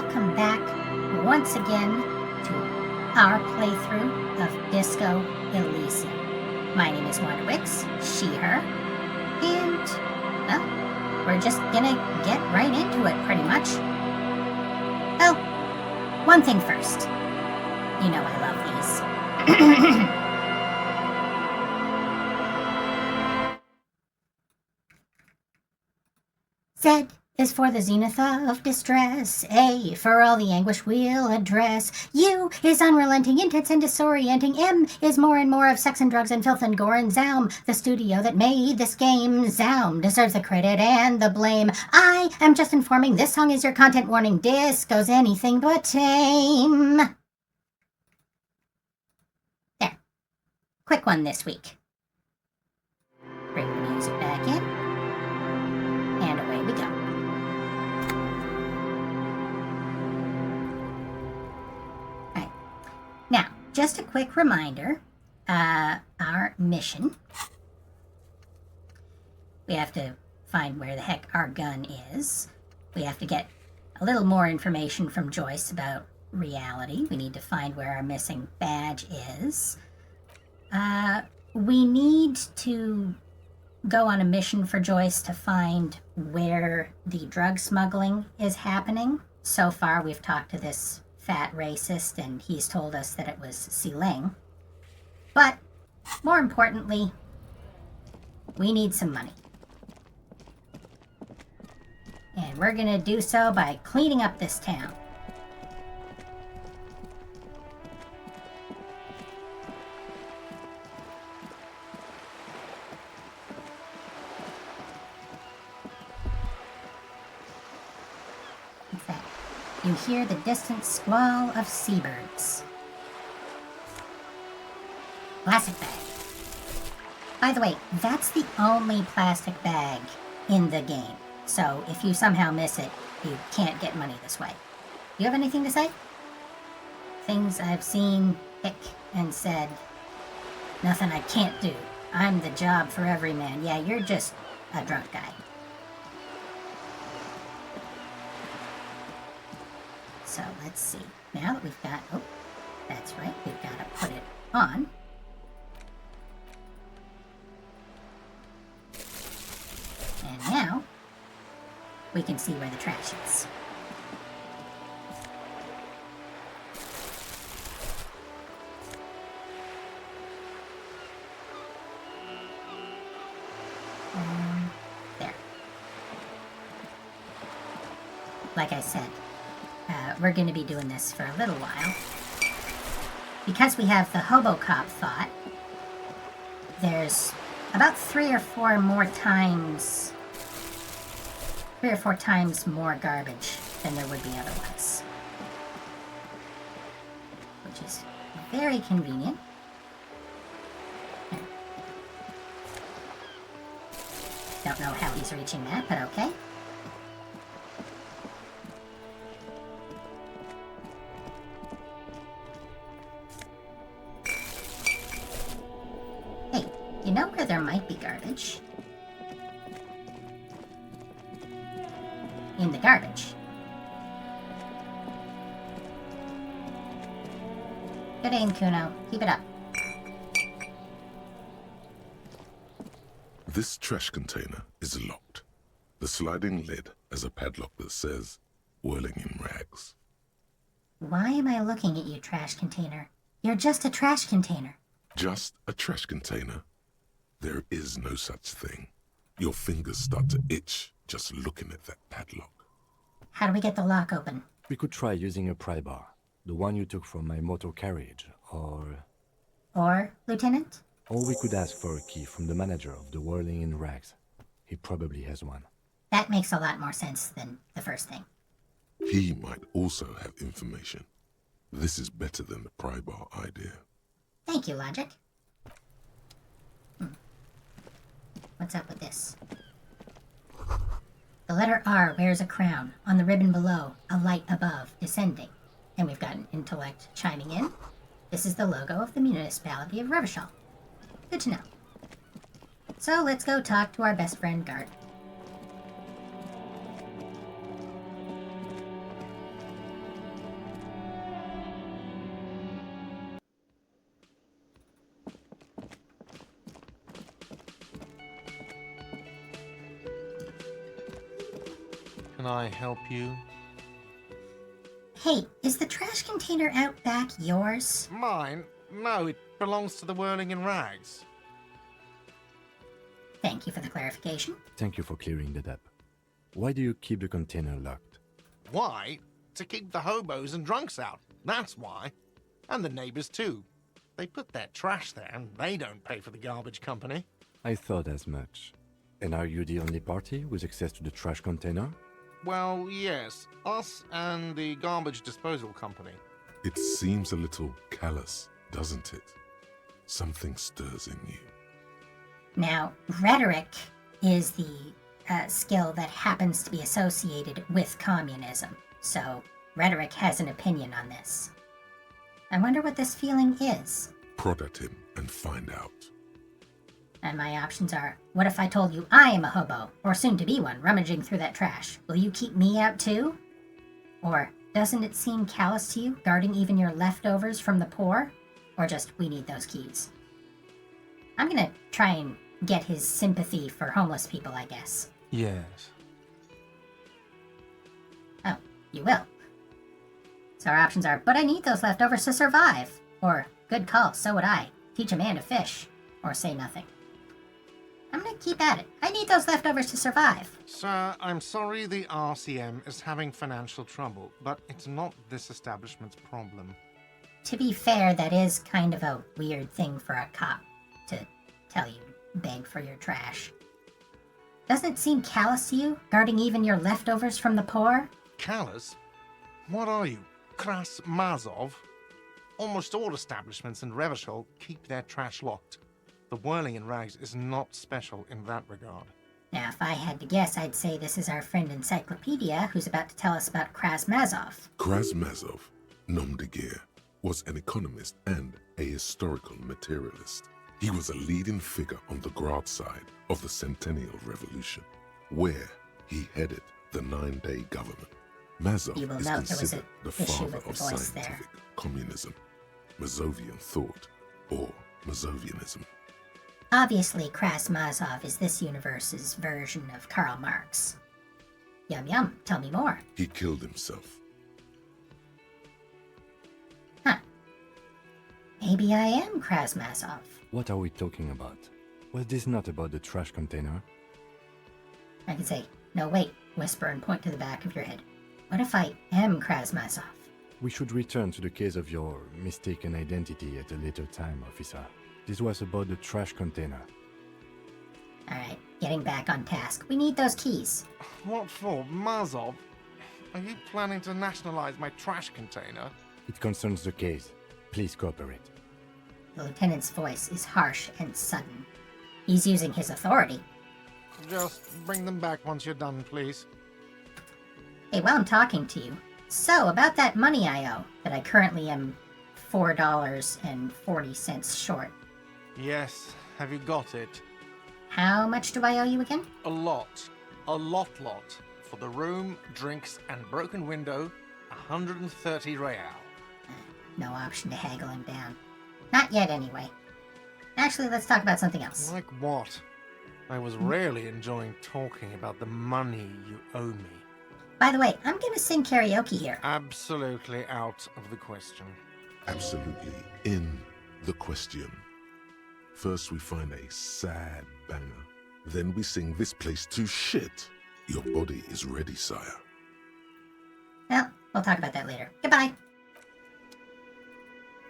welcome back once again to our playthrough of Disco Elysium. My name is Wanda Wix, she, her, and, well, we're just gonna get right into it, pretty much. Oh, one thing first. You know I love these. Z is for the zenith of distress. A for all the anguish we'll address. U is unrelenting, intense and disorienting. M is more and more of sex and drugs and filth and gore. And Zaum, the studio that made this game. Zaum deserves the credit and the blame. I am just informing this song is your content warning. Disco's anything but tame. There. Quick one this week. Bring the music back in. And away we go. Alright. Now, just a quick reminder, our mission. We have to find where the heck our gun is. We have to get a little more information from Joyce about reality. We need to find where our missing badge is. We need to go on a mission for Joyce to find where the drug smuggling is happening. So far, we've talked to this fat racist, and he's told us that it was Xiling. But, more importantly, we need some money. And we're gonna do so by cleaning up this town. You hear the distant squall of seabirds. Plastic bag. By the way, that's the only plastic bag in the game. So if you somehow miss it, you can't get money this way. Do you have anything to say? Things I've seen, hick, and said. Nothing I can't do. I'm the job for every man. Yeah, you're just a drunk guy. So let's see. Now that we've got, oh, that's right, we've got to put it on. And now we can see where the trash is. There. Like I said, we're going to be doing this for a little while. Because we have the Hobocop thought, there's about 3 or 4 times more garbage than there would be otherwise. Which is very convenient. Here. Don't know how he's reaching that, but okay. You know where there might be garbage? In the garbage. Good aim, Kuno. Keep it up. This trash container is locked. The sliding lid has a padlock that says, "Whirling in rags." Why am I looking at you, trash container? You're just a trash container. Just a trash container? There is no such thing. Your fingers start to itch just looking at that padlock. How do we get the lock open? We could try using a pry bar, the one you took from my motor carriage, or... Or, Lieutenant? Or we could ask for a key from the manager of the Whirling in Rags. He probably has one. That makes a lot more sense than the first thing. He might also have information. This is better than the pry bar idea. Thank you, Logic. What's up with this? The letter R wears a crown. On the ribbon below, a light above, descending. And we've got an intellect chiming in. This is the logo of the municipality of Revachol. Good to know. So let's go talk to our best friend, Gart. can I help you? Hey, is the trash container out back yours? Mine? No, it belongs to the Whirling in Rags. Thank you for the clarification. Thank you for clearing that up. Why do you keep the container locked? Why? To keep the hobos and drunks out. That's why. And the neighbors too. They put their trash there and they don't pay for the garbage company. I thought as much. And are you the only party with access to the trash container? Well, yes. Us and the garbage disposal company. It seems a little callous, doesn't it? Something stirs in you. Now, rhetoric is the skill that happens to be associated with communism. So, rhetoric has an opinion on this. I wonder what this feeling is. Prod at him and find out. And my options are, what if I told you I am a hobo, or soon to be one, rummaging through that trash? Will you keep me out too? Or, doesn't it seem callous to you, guarding even your leftovers from the poor? Or just, we need those keys? I'm gonna try and get his sympathy for homeless people, I guess. Yes. Oh, you will. So our options are, but I need those leftovers to survive. Or, good call, so would I. Teach a man to fish. Or say nothing. I'm gonna keep at it. I need those leftovers to survive. Sir, I'm sorry the RCM is having financial trouble, but it's not this establishment's problem. To be fair, that is kind of a weird thing for a cop to tell you, beg for your trash. Doesn't it seem callous to you, guarding even your leftovers from the poor? Callous? What are you, Kras Mazov? Almost all establishments in Revachol keep their trash locked. The Whirling in Rags is not special in that regard. Now, if I had to guess, I'd say this is our friend Encyclopedia, who's about to tell us about Krasmazov. Krasmazov, nom de guerre, was an economist and a historical materialist. He was a leading figure on the Grad side of the Centennial Revolution, where he headed the 9-day government. Mazov You will is note there was considered an the issue father with the of voice scientific there. communism, Mazovian thought, or Mazovianism. Obviously, Krasmazov is this universe's version of Karl Marx. Yum yum, tell me more. He killed himself. Huh. Maybe I am Krasmazov. What are we talking about? Was this not about the trash container? I could say, no wait, whisper and point to the back of your head. What if I am Krasmazov? We should return to the case of your mistaken identity at a later time, officer. This was about the trash container. Alright, getting back on task. We need those keys. What for, Mazov? Are you planning to nationalize my trash container? It concerns the case. Please cooperate. The lieutenant's voice is harsh and sudden. He's using his authority. Just bring them back once you're done, please. Hey, while I'm talking to you, so about that money I owe, that I currently am $4.40 short. Yes, have you got it? How much do I owe you again? A lot. A lot. For the room, drinks, and broken window, 130 real. No option to haggle him down. Not yet, anyway. Actually, let's talk about something else. Like what? I was really enjoying talking about the money you owe me. By the way, I'm gonna sing karaoke here. Absolutely out of the question. Absolutely in the question. First we find a sad banger. Then we sing this place to shit. Your body is ready, sire. Well, we'll talk about that later. Goodbye.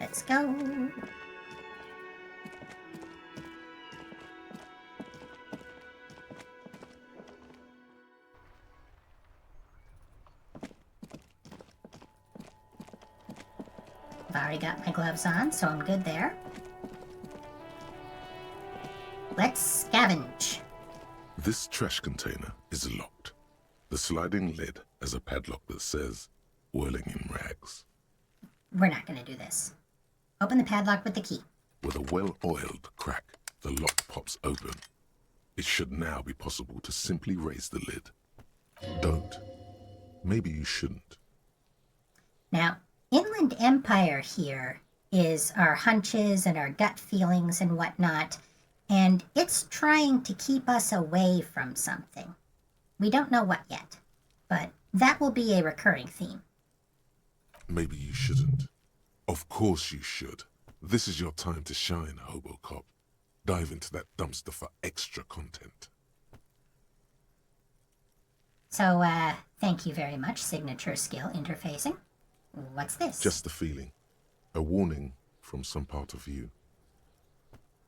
Let's go. I've already got my gloves on, so I'm good there. Let's scavenge. This trash container is locked. The sliding lid has a padlock that says, Whirling in Rags. We're not gonna do this. Open the padlock with the key. With a well-oiled crack, the lock pops open. It should now be possible to simply raise the lid. Don't. Maybe you shouldn't. Now, Inland Empire here is our hunches and our gut feelings and whatnot, and it's trying to keep us away from something. We don't know what yet. but that will be a recurring theme. Maybe you shouldn't. Of course you should. This is your time to shine, Hobocop. Dive into that dumpster for extra content. So, thank you very much, signature skill interfacing. What's this? Just the feeling. A warning from some part of you.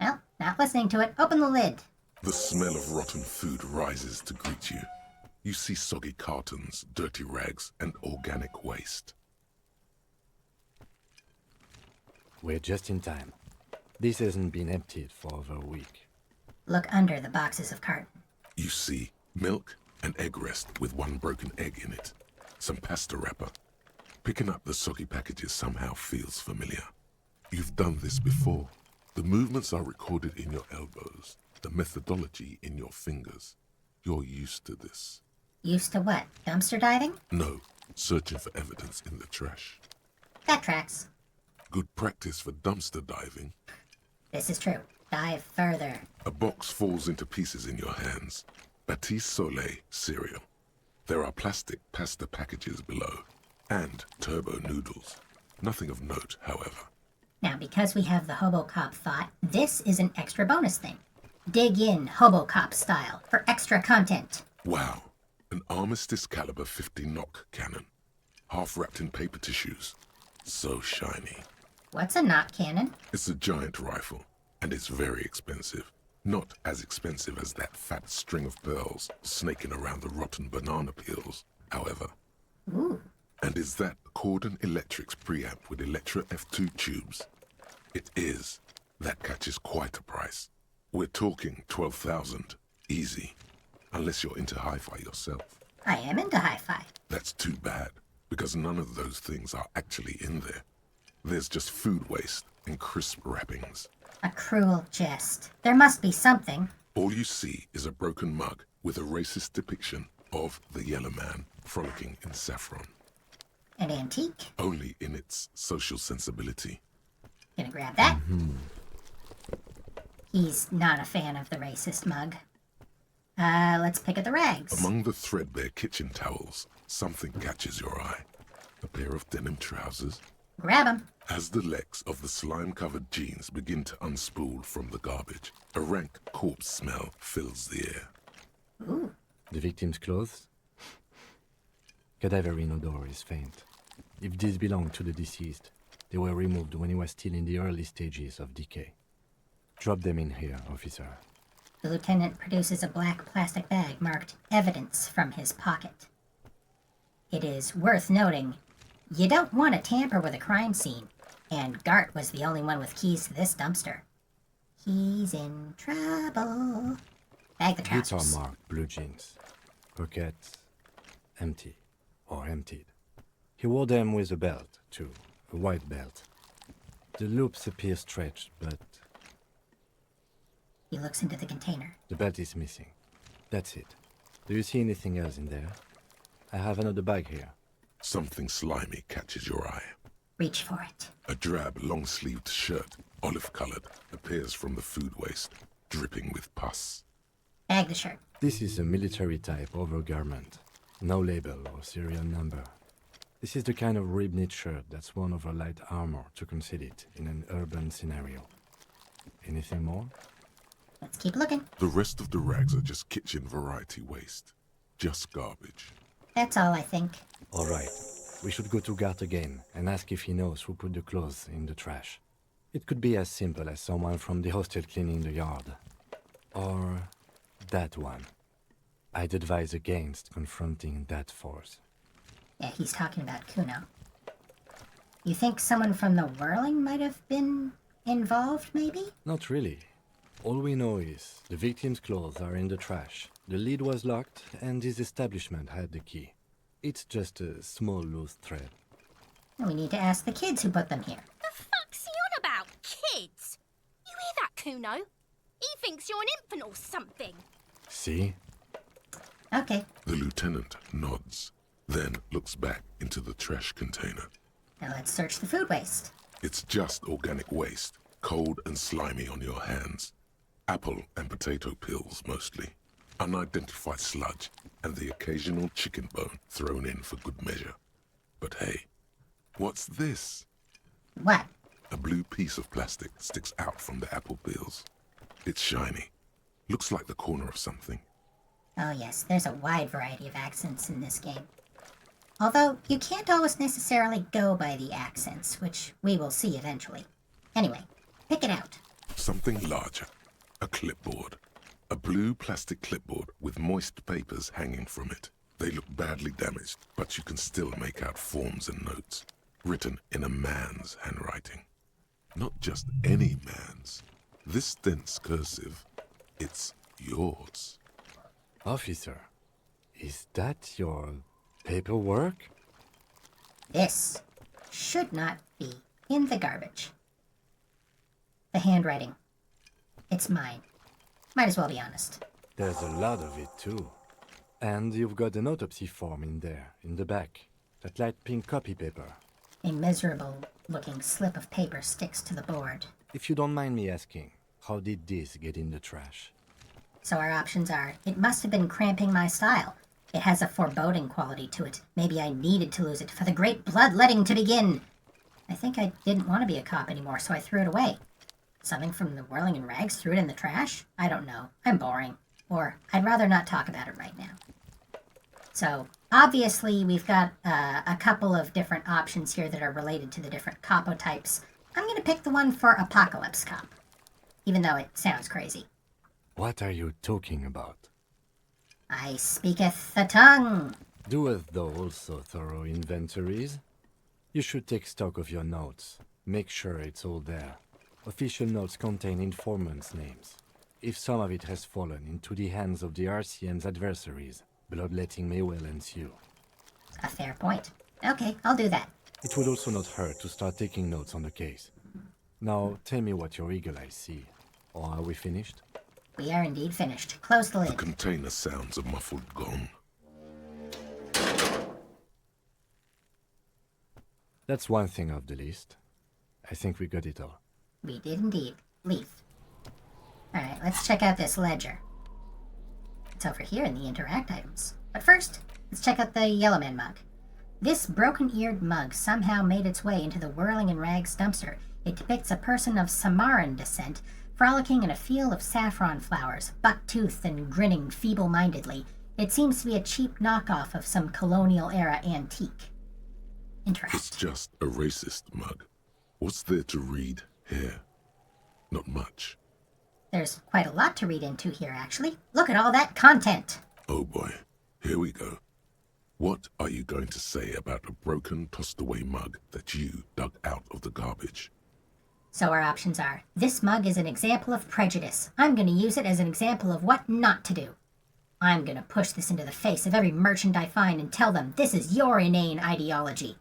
Well, not listening to it. Open the lid. The smell of rotten food rises to greet you. You see soggy cartons, dirty rags, and organic waste. We're just in time. This hasn't been emptied for over a week. Look under the boxes of carton. You see milk and egg rest with one broken egg in it. Some pasta wrapper. Picking up the soggy packages somehow feels familiar. You've done this before. The movements are recorded in your elbows, the methodology in your fingers. You're used to this. Used to what? Dumpster diving? No, searching for evidence in the trash. That tracks. Good practice for dumpster diving. This is true. Dive further. A box falls into pieces in your hands. Batiste Soleil cereal. There are plastic pasta packages below. And turbo noodles. Nothing of note, however. Now, because we have the Hobocop thought, this is an extra bonus thing. Dig in Hobocop style for extra content. Wow. An Armistice caliber 50 knock cannon. Half wrapped in paper tissues. So shiny. What's a knot cannon? It's a giant rifle, and it's very expensive. Not as expensive as that fat string of pearls snaking around the rotten banana peels, however. Ooh. And is that Cordon Electric's preamp with Electra F2 tubes? It is. That catches quite a price. We're talking 12,000. Easy. Unless you're into hi-fi yourself. I am into hi-fi. That's too bad, because none of those things are actually in there. There's just food waste and crisp wrappings. A cruel jest. There must be something. All you see is a broken mug with a racist depiction of the Yellow Man frolicking in saffron. An antique. Only in its social sensibility. Gonna grab that. He's not a fan of the racist mug. Let's pick at the rags. Among the threadbare kitchen towels, something catches your eye. A pair of denim trousers. Grab 'em. As the legs of the slime-covered jeans begin to unspool from the garbage, a rank corpse smell fills the air. Ooh. The victim's clothes? Cadaverine odor is faint. If these belong to the deceased, they were removed when he was still in the early stages of decay. Drop them in here, officer. The lieutenant produces a black plastic bag marked evidence from his pocket. It is worth noting, you don't want to tamper with a crime scene, and Gart was the only one with keys to this dumpster. He's in trouble. Bag the Boots trousers. are marked blue jeans. Pockets empty or emptied. He wore them with a belt, too. A white belt. The loops appear stretched, but He looks into the container. the belt is missing. That's it. Do you see anything else in there? I have another bag here. Something slimy catches your eye. Reach for it. A drab, long-sleeved shirt, olive-colored, appears from the food waste, dripping with pus. Bag the shirt. This is a military-type overgarment. No label or serial number. This is the kind of rib-knit shirt that's worn over light armor to conceal it in an urban scenario. Anything more? Let's keep looking. The rest of the rags are just kitchen variety waste. Just garbage. That's all, I think. All right. We should go to Gart again and ask if he knows who put the clothes in the trash. It could be as simple as someone from the hostel cleaning the yard. Or that one. I'd advise against confronting that force. Yeah, he's talking about Kuno. You think someone from the Whirling might have been involved, maybe? Not really. All we know is the victim's clothes are in the trash. The lid was locked, and his establishment had the key. It's just a small loose thread. We need to ask the kids who put them here. The fuck's he on about? Kids? You hear that, Kuno? He thinks you're an infant or something. See? Okay, The lieutenant nods, then looks back into the trash container. now let's search the food waste. It's just organic waste, cold and slimy on your hands. Apple and potato peels, mostly. unidentified sludge, and the occasional chicken bone thrown in for good measure. But hey, what's this? What? A blue piece of plastic sticks out from the apple peels. It's shiny. Looks like the corner of something. Oh yes, there's a wide variety of accents in this game. Although, you can't always necessarily go by the accents, which we will see eventually. Anyway, pick it out. Something larger. A clipboard. A blue plastic clipboard with moist papers hanging from it. They look badly damaged, but you can still make out forms and notes, written in a man's handwriting. Not just any man's. This dense cursive, it's yours. Officer, is that your paperwork? This should not be in the garbage. The handwriting. It's mine. Might as well be honest. There's a lot of it, too. And you've got an autopsy form in there, in the back. That light pink copy paper. A miserable-looking slip of paper sticks to the board. If you don't mind me asking, how did this get in the trash? So our options are, it must have been cramping my style. It has a foreboding quality to it. Maybe I needed to lose it for the great bloodletting to begin. I think I didn't want to be a cop anymore, so I threw it away. Something from the Whirling in Rags threw it in the trash? I don't know. I'm boring. Or, I'd rather not talk about it right now. So, obviously, we've got a couple of different options here that are related to the different capo types. I'm going to pick the one for Apocalypse Cop, even though it sounds crazy. What are you talking about? I speaketh the tongue. Doeth thou also thorough inventories? You should take stock of your notes. Make sure it's all there. Official notes contain informants' names. If some of it has fallen into the hands of the RCM's adversaries, bloodletting may well ensue. A fair point. Okay, I'll do that. It would also not hurt to start taking notes on the case. Now, tell me what your eagle eyes see. Or are we finished? We are indeed finished. Close the The lid. container sounds a muffled gong. That's one thing off the list. I think we got it all. We did indeed. Leaf. Alright, let's check out this ledger. It's over here in the interact items. But first, let's check out the Yellowman mug. This broken-eared mug somehow made its way into the Whirling in Rags dumpster. It depicts a person of Samaran descent, frolicking in a field of saffron flowers, buck-toothed and grinning feeble-mindedly. It seems to be a cheap knockoff of some colonial-era antique. It's Interact. just a racist mug. What's there to read here? Not much. There's quite a lot to read into here, actually. Look at all that content! Oh boy, here we go. What are you going to say about a broken, tossed-away mug that you dug out of the garbage? So our options are, this mug is an example of prejudice. I'm going to use it as an example of what not to do. I'm going to push this into the face of every merchant I find and tell them this is your inane ideology.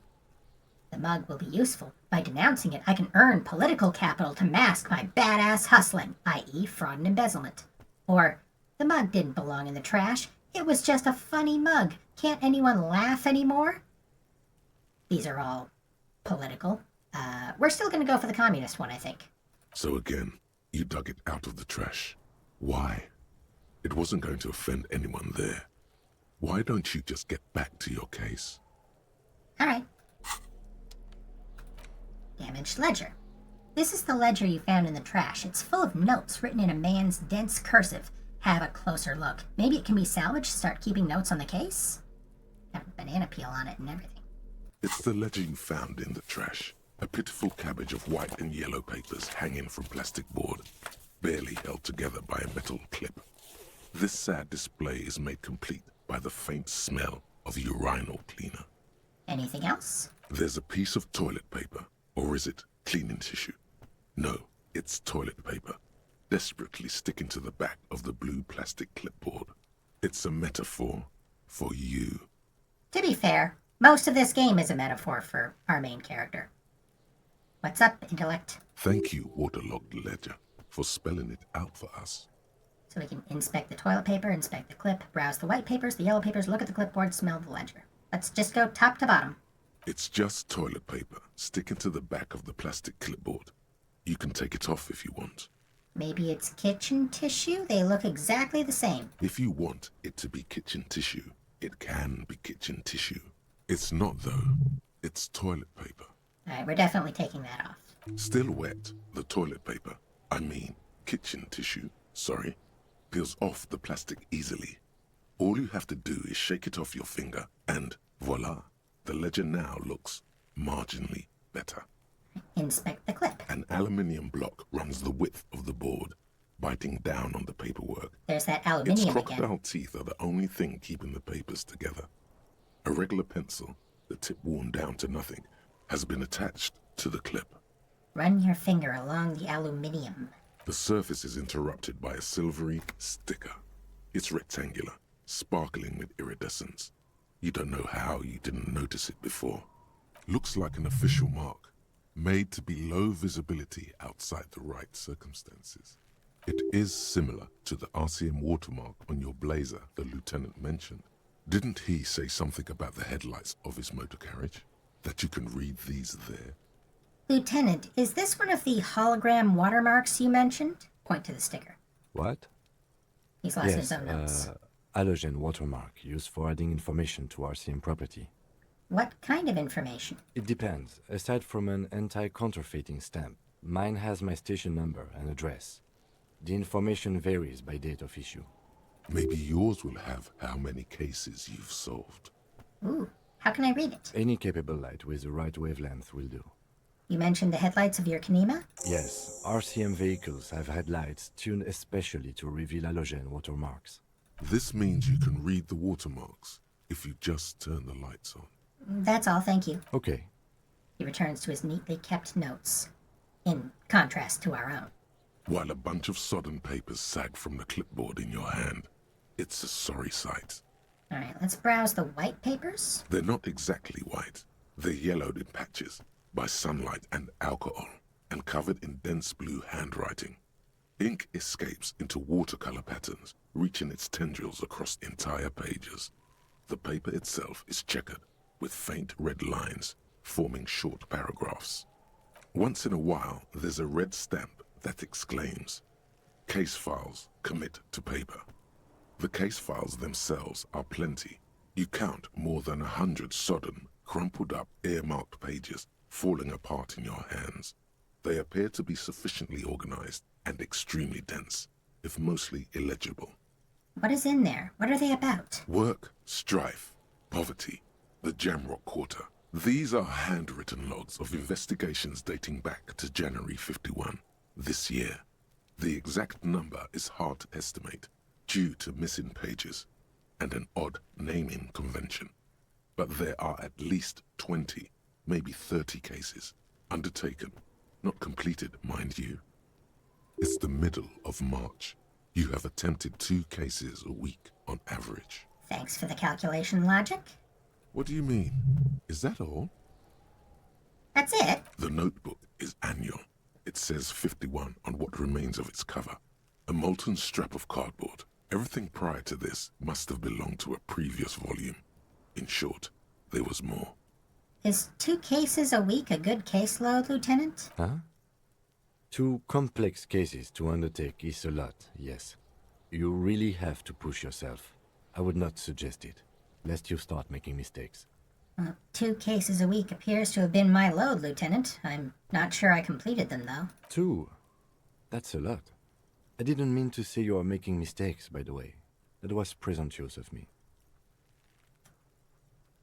The mug will be useful. By denouncing it, I can earn political capital to mask my badass hustling, i.e. fraud and embezzlement. Or, the mug didn't belong in the trash. It was just a funny mug. Can't anyone laugh anymore? These are all political. We're still going to go for the communist one, I think. So again, you dug it out of the trash. Why? It wasn't going to offend anyone there. Why don't you just get back to your case? All right. Damaged ledger. This is the ledger you found in the trash. It's full of notes written in a man's dense cursive. Have a closer look. Maybe it can be salvaged. Start keeping notes on the case. Have a banana peel on it and everything. It's the ledger you found in the trash. A pitiful cabbage of white and yellow papers hanging from plastic board, barely held together by a metal clip. This sad display is made complete by the faint smell of urinal cleaner. Anything else? There's a piece of toilet paper, or is it cleaning tissue? No, it's toilet paper, desperately sticking to the back of the blue plastic clipboard. It's a metaphor for you. To be fair, most of this game is a metaphor for our main character. What's up, intellect? Thank you, waterlogged ledger, for spelling it out for us. So we can inspect the toilet paper, inspect the clip, browse the white papers, the yellow papers, look at the clipboard, smell the ledger. Let's just go top to bottom. It's just toilet paper sticking to the back of the plastic clipboard. You can take it off if you want. Maybe it's kitchen tissue? They look exactly the same. If you want it to be kitchen tissue, it can be kitchen tissue. It's not, though. It's toilet paper. Alright, we're definitely taking that off. Still wet, the toilet paper, I mean kitchen tissue, sorry, peels off the plastic easily. All you have to do is shake it off your finger and voila, the ledger now looks marginally better. Inspect the clip. An aluminium block runs the width of the board, biting down on the paperwork. There's that Its aluminium crocodile again. teeth are the only thing keeping the papers together. A regular pencil, the tip worn down to nothing, has been attached to the clip. Run your finger along the aluminium. The surface is interrupted by a silvery sticker. It's rectangular, sparkling with iridescence. You don't know how you didn't notice it before. Looks like an official mark, made to be low visibility outside the right circumstances. It is similar to the RCM watermark on your blazer the lieutenant mentioned. Didn't he say something about the headlights of his motor carriage? That you can read these there? Lieutenant, is this one of the hologram watermarks you mentioned? Point to the sticker. What? He's lost Yes, his own notes. halogen watermark used for adding information to RCM property. What kind of information? It depends. Aside from an anti-counterfeiting stamp, mine has my station number and address. The information varies by date of issue. Maybe yours will have how many cases you've solved. Ooh, how can I read it? Any capable light with the right wavelength will do. You mentioned the headlights of your Kanema? Yes, RCM vehicles have headlights tuned especially to reveal halogen watermarks. This means you can read the watermarks if you just turn the lights on. That's all, thank you. Okay, He returns to his neatly kept notes, in contrast to our own. While a bunch of sodden papers sag from the clipboard in your hand. It's a sorry sight. Alright, let's browse the white papers. They're not exactly white. They're yellowed in patches by sunlight and alcohol, and covered in dense blue handwriting. Ink escapes into watercolor patterns, reaching its tendrils across entire pages. The paper itself is checkered, with faint red lines, forming short paragraphs. Once in a while, there's a red stamp that exclaims, "Case files commit to paper." The case files themselves are plenty. You count more than 100 sodden, crumpled up, earmarked pages falling apart in your hands. They appear to be sufficiently organized and extremely dense, if mostly illegible. What is in there? What are they about? Work, strife, poverty, the Jamrock Quarter. These are handwritten logs of investigations dating back to January 51, this year. The exact number is hard to estimate due to missing pages and an odd naming convention. But there are at least 20, maybe 30 cases undertaken, not completed, mind you. It's the middle of March. You have attempted 2 cases a week on average. Thanks for the calculation logic. What do you mean? Is that all? That's it? The notebook is annual. It says 51 on what remains of its cover. A molten strap of cardboard. Everything prior to this must have belonged to a previous volume. In short, there was more. Is 2 cases a week a good caseload, Lieutenant? Huh? 2 complex cases to undertake is a lot, yes. You really have to push yourself. I would not suggest it, lest you start making mistakes. 2 cases a week appears to have been my load, Lieutenant. I'm not sure I completed them, though. 2? That's a lot. I didn't mean to say you are making mistakes, by the way. That was presumptuous of me.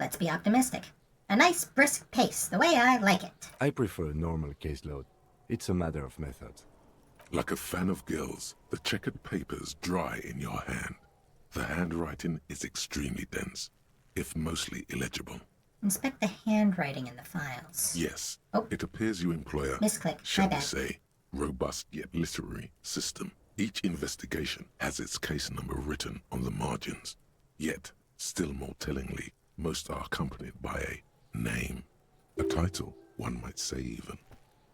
Let's be optimistic. A nice brisk pace, the way I like it. I prefer a normal caseload. It's a matter of method. Like a fan of gills, the checkered papers dry in your hand. The handwriting is extremely dense, if mostly illegible. Inspect the handwriting in the files. Yes, Oh. it appears you employ a, Misclick, shall my we bad. say, robust yet literary system. Each investigation has its case number written on the margins. Yet, still more tellingly, most are accompanied by a name. A title, one might say even.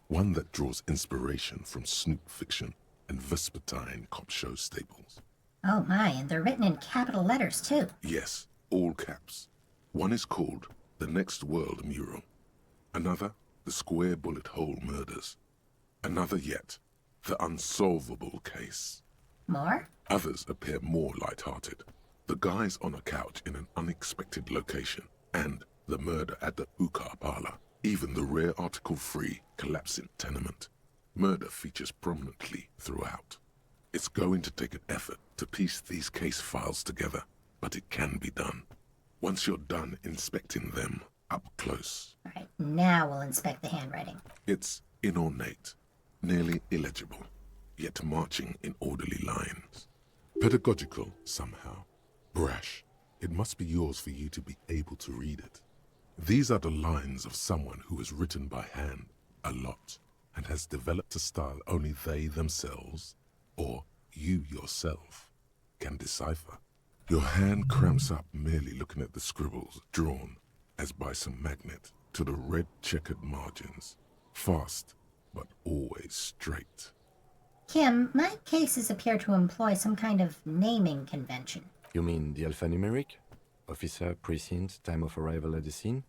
One that draws inspiration from snoop fiction and vespertine cop show staples. Oh my, and they're written in capital letters, too. Yes, all caps. One is called The Next World Mural. Another, The Square Bullet Hole Murders. Another yet, the unsolvable case. More? Others appear more light-hearted. The guys on a couch in an unexpected location, and the murder at the hookah parlor. Even the rare article-free collapsing tenement. Murder features prominently throughout. It's going to take an effort to piece these case files together, but it can be done. Once you're done inspecting them up close. All right, now we'll inspect the handwriting. It's inornate, nearly illegible, yet marching in orderly lines. Pedagogical somehow. Brash. It must be yours for you to be able to read it. These are the lines of someone who has written by hand a lot and has developed a style only they themselves, or you yourself, can decipher. Your hand cramps up merely looking at the scribbles drawn, as by some magnet, to the red checkered margins. Fast, but always straight. Kim, my cases appear to employ some kind of naming convention. You mean the alphanumeric? Officer, precinct, time of arrival at the scene?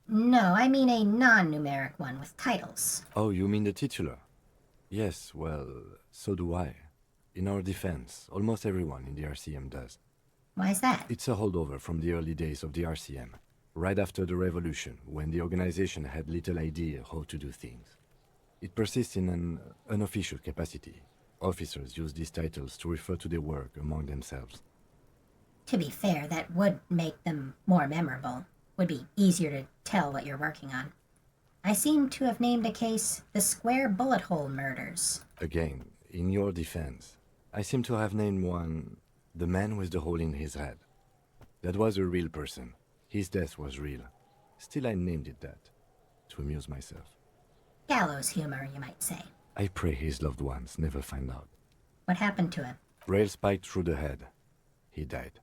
No, I mean a non-numeric one with titles. Oh, you mean the titular? Yes, well, so do I. In our defense, almost everyone in the RCM does. Why's that? It's a holdover from the early days of the RCM, right after the revolution, when the organization had little idea how to do things. It persists in an unofficial capacity. Officers use these titles to refer to their work among themselves. To be fair, that would make them more memorable. Would be easier to tell what you're working on. I seem to have named a case the Square Bullet Hole Murders. Again, in your defense, I seem to have named one the man with the hole in his head. That was a real person. His death was real. Still, I named it that, to amuse myself. Gallows humor, you might say. I pray his loved ones never find out. What happened to him? Rail spiked through the head. He died.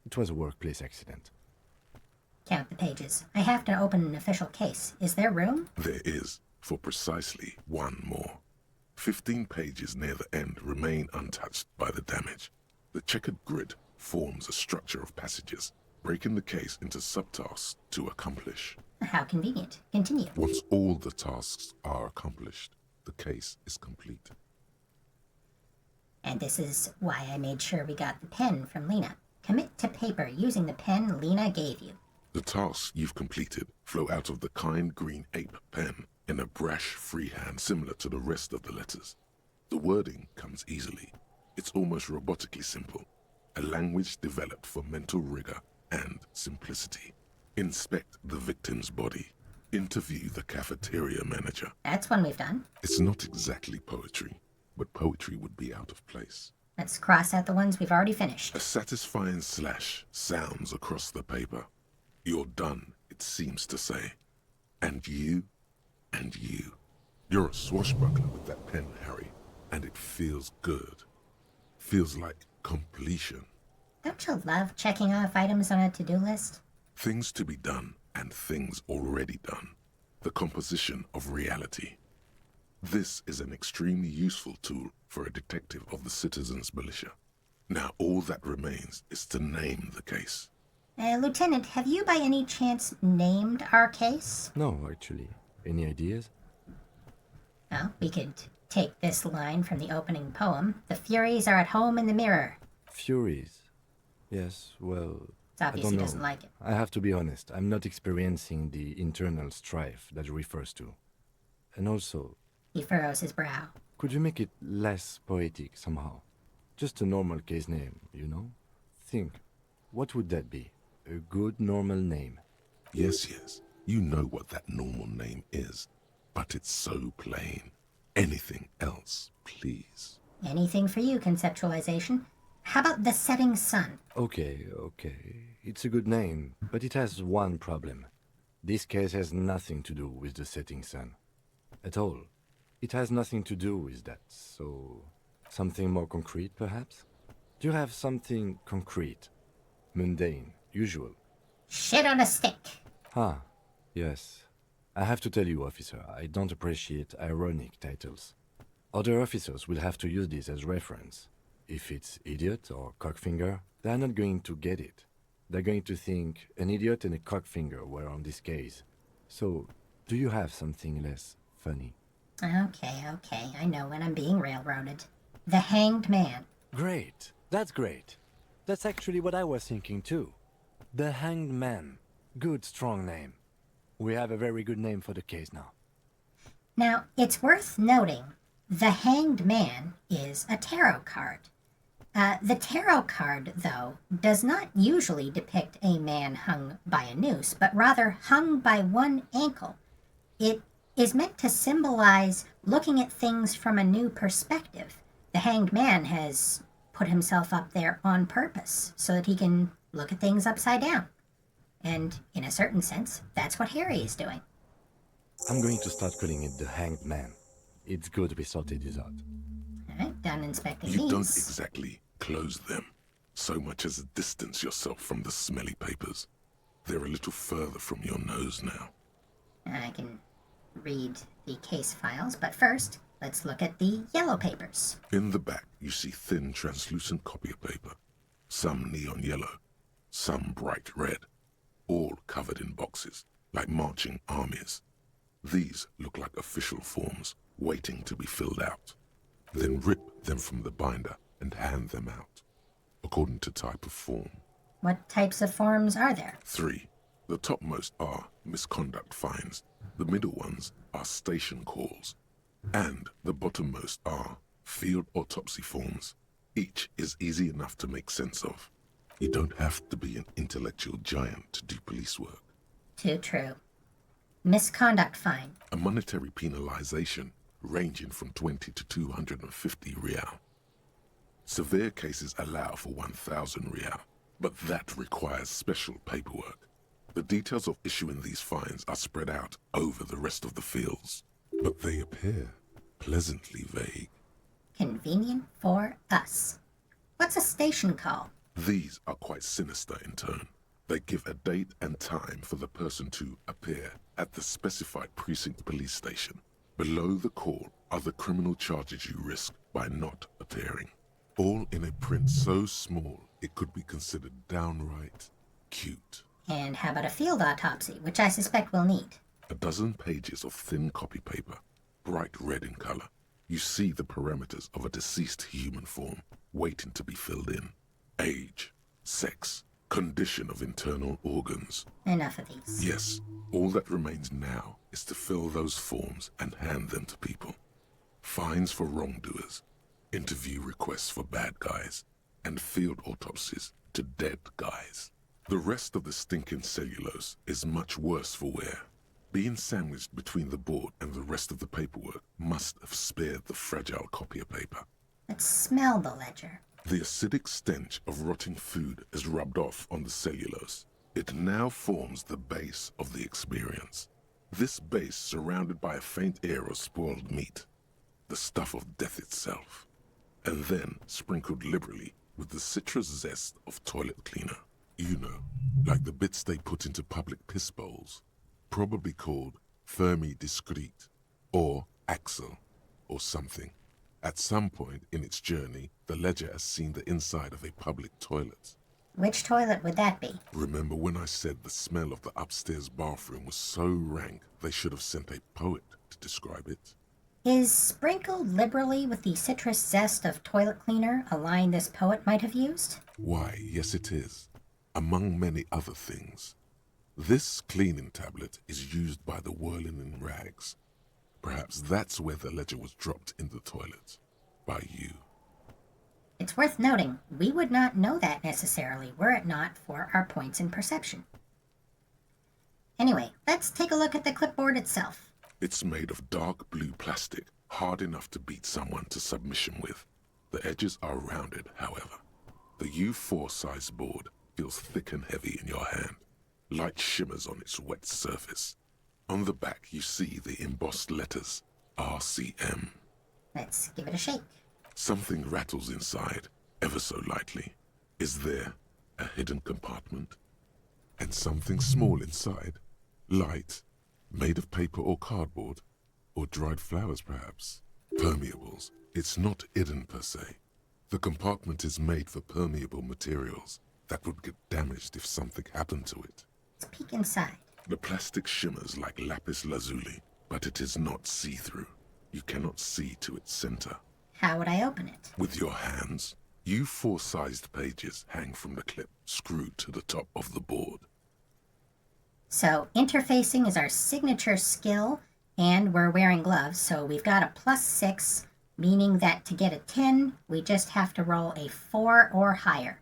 It was a workplace accident. Count the pages. I have to open an official case. Is there room? There is, for precisely one more. 15 pages near the end remain untouched by the damage. The checkered grid forms a structure of passages, breaking the case into subtasks to accomplish. How convenient. Continue. Once all the tasks are accomplished, the case is complete. And this is why I made sure we got the pen from Lena. Commit to paper using the pen Lena gave you. The tasks you've completed flow out of the kind green ape pen in a brash freehand similar to the rest of the letters. The wording comes easily. It's almost robotically simple, a language developed for mental rigor and simplicity. Inspect the victim's body. Interview the cafeteria manager. That's one we've done. It's not exactly poetry, but poetry would be out of place. Let's cross out the ones we've already finished. A satisfying slash sounds across the paper. You're done, it seems to say. And you, and you. You're a swashbuckler with that pen, Harry, and it feels good. Feels like completion. Don't you love checking off items on a to-do list? Things to be done and things already done. The composition of reality. This is an extremely useful tool for a detective of the citizens' militia. Now all that remains is to name the case. Lieutenant, have you by any chance named our case? No, actually. Any ideas? Well, we could take this line from the opening poem. The Furies are at home in the mirror. Furies. Yes, well, It's obvious I he don't doesn't know. like it. I have to be honest, I'm not experiencing the internal strife that it refers to. And also, He furrows his brow. could you make it less poetic somehow? Just a normal case name, you know? Think, what would that be? A good normal name. Yes, you know what that normal name is, but it's so plain. Anything else, please. Anything for you, conceptualization. How about the setting sun? Okay. It's a good name, but it has one problem. This case has nothing to do with the setting sun. At all. It has nothing to do with that, so... something more concrete, perhaps? Do you have something concrete? Mundane, usual? Shit on a stick. Ah, yes. I have to tell you, officer, I don't appreciate ironic titles. Other officers will have to use this as reference. If it's idiot or cockfinger, they're not going to get it. They're going to think an idiot and a cockfinger were on this case. So, do you have something less funny? Okay, I know when I'm being railroaded. The Hanged Man. Great. That's great. That's actually what I was thinking too. The Hanged Man. Good, strong name. We have a very good name for the case now. Now, it's worth noting, the Hanged Man is a tarot card. The tarot card, though, does not usually depict a man hung by a noose, but rather hung by one ankle. It is meant to symbolize looking at things from a new perspective. The Hanged Man has put himself up there on purpose so that he can look at things upside down. And in a certain sense, that's what Harry is doing. I'm going to start calling it the Hanged Man. It's good we sorted this out. Alright, done inspecting You these. don't exactly close them, so much as distance yourself from the smelly papers. They're a little further from your nose now. I can read the case files, but first, let's look at the yellow papers. In the back, you see thin, translucent copy paper. Some neon yellow, some bright red, all covered in boxes, like marching armies. These look like official forms, waiting to be filled out. Then rip them from the binder and hand them out, according to type of form. What types of forms are there? 3. The topmost are misconduct fines, the middle ones are station calls, and the bottommost are field autopsy forms. Each is easy enough to make sense of. You don't have to be an intellectual giant to do police work. Too true. Misconduct fine. A monetary penalization ranging from 20 to 250 real. Severe cases allow for 1,000 real, but that requires special paperwork. The details of issuing these fines are spread out over the rest of the fields, but they appear pleasantly vague. Convenient for us. What's a station call? These are quite sinister in tone. They give a date and time for the person to appear at the specified precinct police station. Below the call are the criminal charges you risk by not appearing. All in a print so small it could be considered downright cute. And how about a field autopsy, which I suspect we'll need? A dozen pages of thin copy paper, bright red in color. You see the parameters of a deceased human form waiting to be filled in. Age, sex, condition of internal organs. Enough of these. Yes, all that remains now is to fill those forms and hand them to people. Fines for wrongdoers, interview requests for bad guys, and field autopsies to dead guys. The rest of the stinking cellulose is much worse for wear. Being sandwiched between the board and the rest of the paperwork must have spared the fragile copier paper. Let's smell the ledger. The acidic stench of rotting food is rubbed off on the cellulose. It now forms the base of the experience. This base surrounded by a faint air of spoiled meat, the stuff of death itself, and then sprinkled liberally with the citrus zest of toilet cleaner. You know, like the bits they put into public piss bowls, probably called Fermi Discrete, or Axel, or something. At some point in its journey, the ledger has seen the inside of a public toilet. Which toilet would that be? Remember when I said the smell of the upstairs bathroom was so rank they should have sent a poet to describe it? Is sprinkled liberally with the citrus zest of toilet cleaner a line this poet might have used? Why, yes it is. Among many other things. This cleaning tablet is used by the whirling in rags. Perhaps that's where the ledger was dropped in the toilet. By you. It's worth noting, we would not know that necessarily were it not for our points in perception. Anyway, let's take a look at the clipboard itself. It's made of dark blue plastic, hard enough to beat someone to submission with. The edges are rounded, however. The U4 size board feels thick and heavy in your hand. Light shimmers on its wet surface. On the back you see the embossed letters, RCM. Let's give it a shake. Something rattles inside, ever so lightly. Is there a hidden compartment? And something small inside, light, made of paper or cardboard, or dried flowers perhaps. Permeables. It's not hidden per se. The compartment is made for permeable materials that would get damaged if something happened to it. Let's peek inside. The plastic shimmers like lapis lazuli, but it is not see-through. You cannot see to its center. How would I open it? With your hands, you 4-sized pages hang from the clip screwed to the top of the board. So interfacing is our signature skill, and we're wearing gloves, so we've got a +6, meaning that to get a 10, we just have to roll a 4 or higher.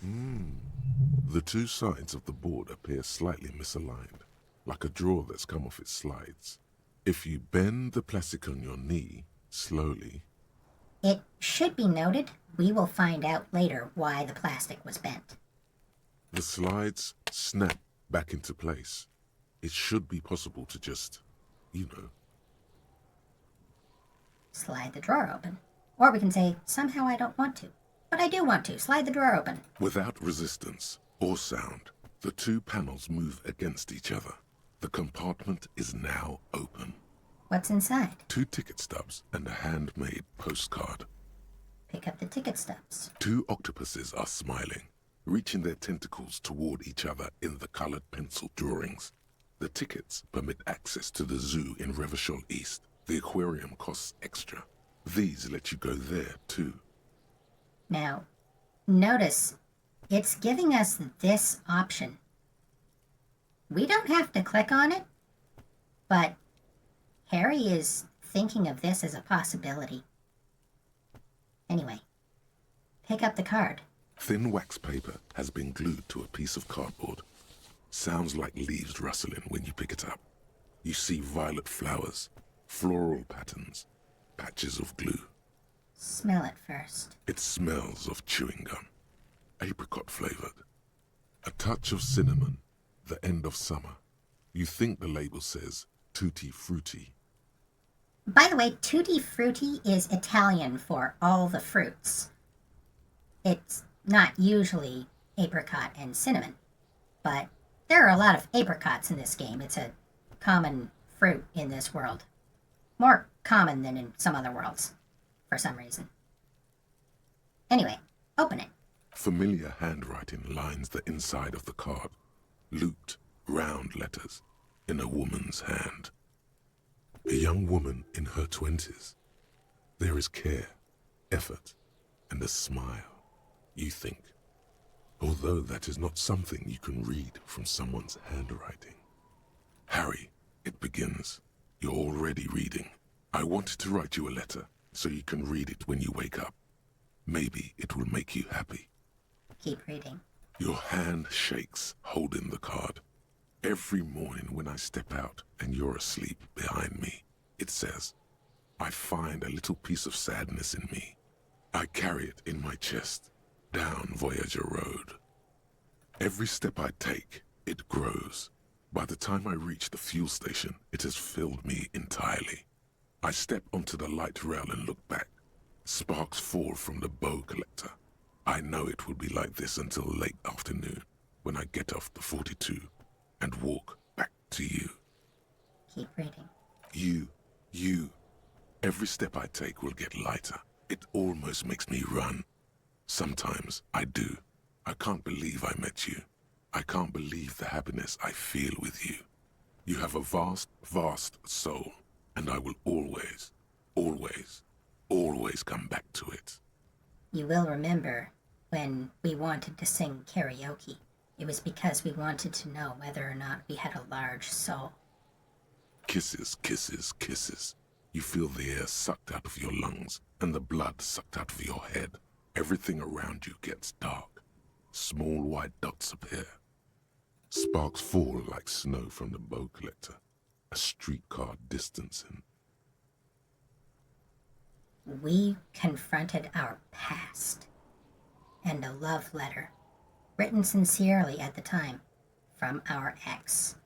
The two sides of the board appear slightly misaligned, like a drawer that's come off its slides. If you bend the plastic on your knee slowly, It should be noted, we will find out later why the plastic was bent. the slides snap back into place. It should be possible to just, Slide the drawer open. Or we can say, somehow I don't want to. But I do want to. Slide the drawer open. Without resistance or sound, the two panels move against each other. The compartment is now open. What's inside? 2 ticket stubs and a handmade postcard. Pick up the ticket stubs. 2 octopuses are smiling, reaching their tentacles toward each other in the colored pencil drawings. The tickets permit access to the zoo in Revachol East. The aquarium costs extra. These let you go there too. Now, notice, it's giving us this option. We don't have to click on it, but Harry is thinking of this as a possibility. Anyway, pick up the card. Thin wax paper has been glued to a piece of cardboard. Sounds like leaves rustling when you pick it up. You see violet flowers, floral patterns, patches of glue. Smell it first. It smells of chewing gum, apricot flavored. A touch of cinnamon, the end of summer. You think the label says tutti frutti. By the way, tutti frutti is Italian for all the fruits. It's not usually apricot and cinnamon, but there are a lot of apricots in this game. It's a common fruit in this world. More common than in some other worlds, for some reason. Anyway, open it. Familiar handwriting lines the inside of the card. Looped, round letters in a woman's hand. A young woman in her 20s. There is care, effort, and a smile, you think. Although that is not something you can read from someone's handwriting. Harry, it begins. You're already reading. I wanted to write you a letter so you can read it when you wake up. Maybe it will make you happy. Keep reading. Your hand shakes, holding the card. Every morning when I step out and you're asleep behind me, it says, I find a little piece of sadness in me. I carry it in my chest, down Voyager Road. Every step I take, it grows. By the time I reach the fuel station, it has filled me entirely. I step onto the light rail and look back. Sparks fall from the bow collector. I know it will be like this until late afternoon, when I get off the 42 and walk back to you. Keep reading. You. Every step I take will get lighter. It almost makes me run. Sometimes I do. I can't believe I met you. I can't believe the happiness I feel with you. You have a vast, vast soul, and I will always, always, always come back to it. You will remember when we wanted to sing karaoke. It was because we wanted to know whether or not we had a large soul. Kisses, kisses, kisses. You feel the air sucked out of your lungs and the blood sucked out of your head. Everything around you gets dark. Small white dots appear. Sparks fall like snow from the bow collector. A streetcar distancing. We confronted our past. And a love letter, written sincerely at the time, from our ex.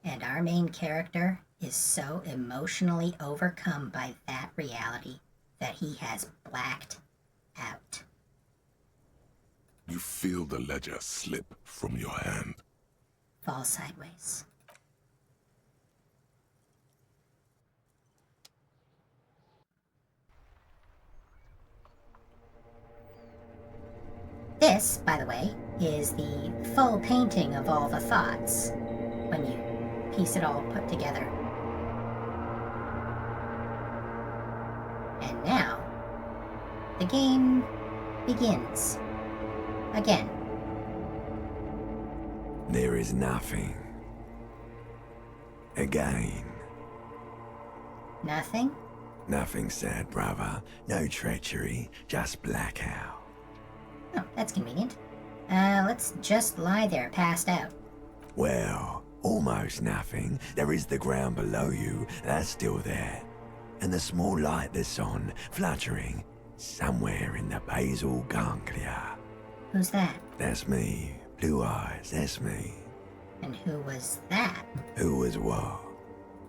And our main character is so emotionally overcome by that reality that he has blacked out. You feel the ledger slip from your hand. Fall sideways. This, by the way, is the full painting of all the thoughts. When you piece it all put together. And now, the game begins. Again. There is nothing. Again. Nothing? Nothing sad, brother. No treachery, just blackout. Oh, that's convenient. Let's just lie there, passed out. Well, almost nothing. There is the ground below you, that's still there. And the small light that's on, fluttering, somewhere in the basal ganglia. Who's that? That's me. Blue eyes, that's me. And who was that? Who was what?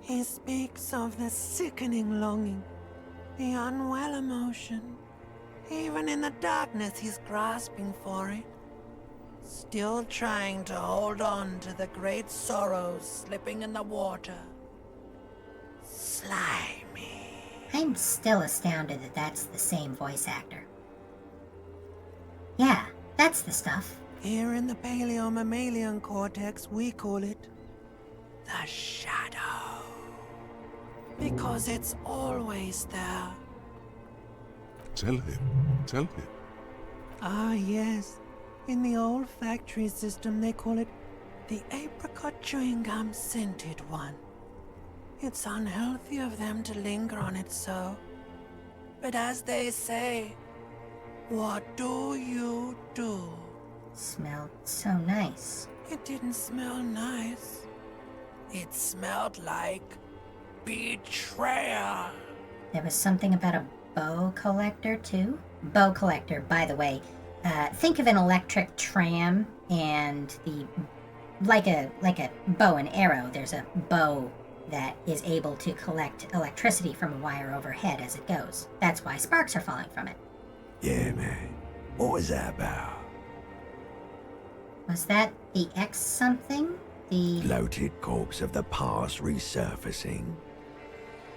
He speaks of the sickening longing, the unwell emotion. Even in the darkness, he's grasping for it. Still trying to hold on to the great sorrows slipping in the water. Slimy. I'm still astounded that that's the same voice actor. Yeah, that's the stuff. Here in the paleo-mammalian cortex, we call it the shadow. Because it's always there. Tell him. Ah, yes. In the olfactory system, they call it the apricot chewing gum scented one. It's unhealthy of them to linger on it so. But as they say, what do you do? Smelled so nice. It didn't smell nice. It smelled like betrayal. There was something about a bow collector, too? Bow collector, by the way. Think of an electric tram and like a bow and arrow. There's a bow that is able to collect electricity from a wire overhead as it goes. That's why sparks are falling from it. Yeah, man. What was that about? Was that the X something? The... Bloated corpse of the past resurfacing.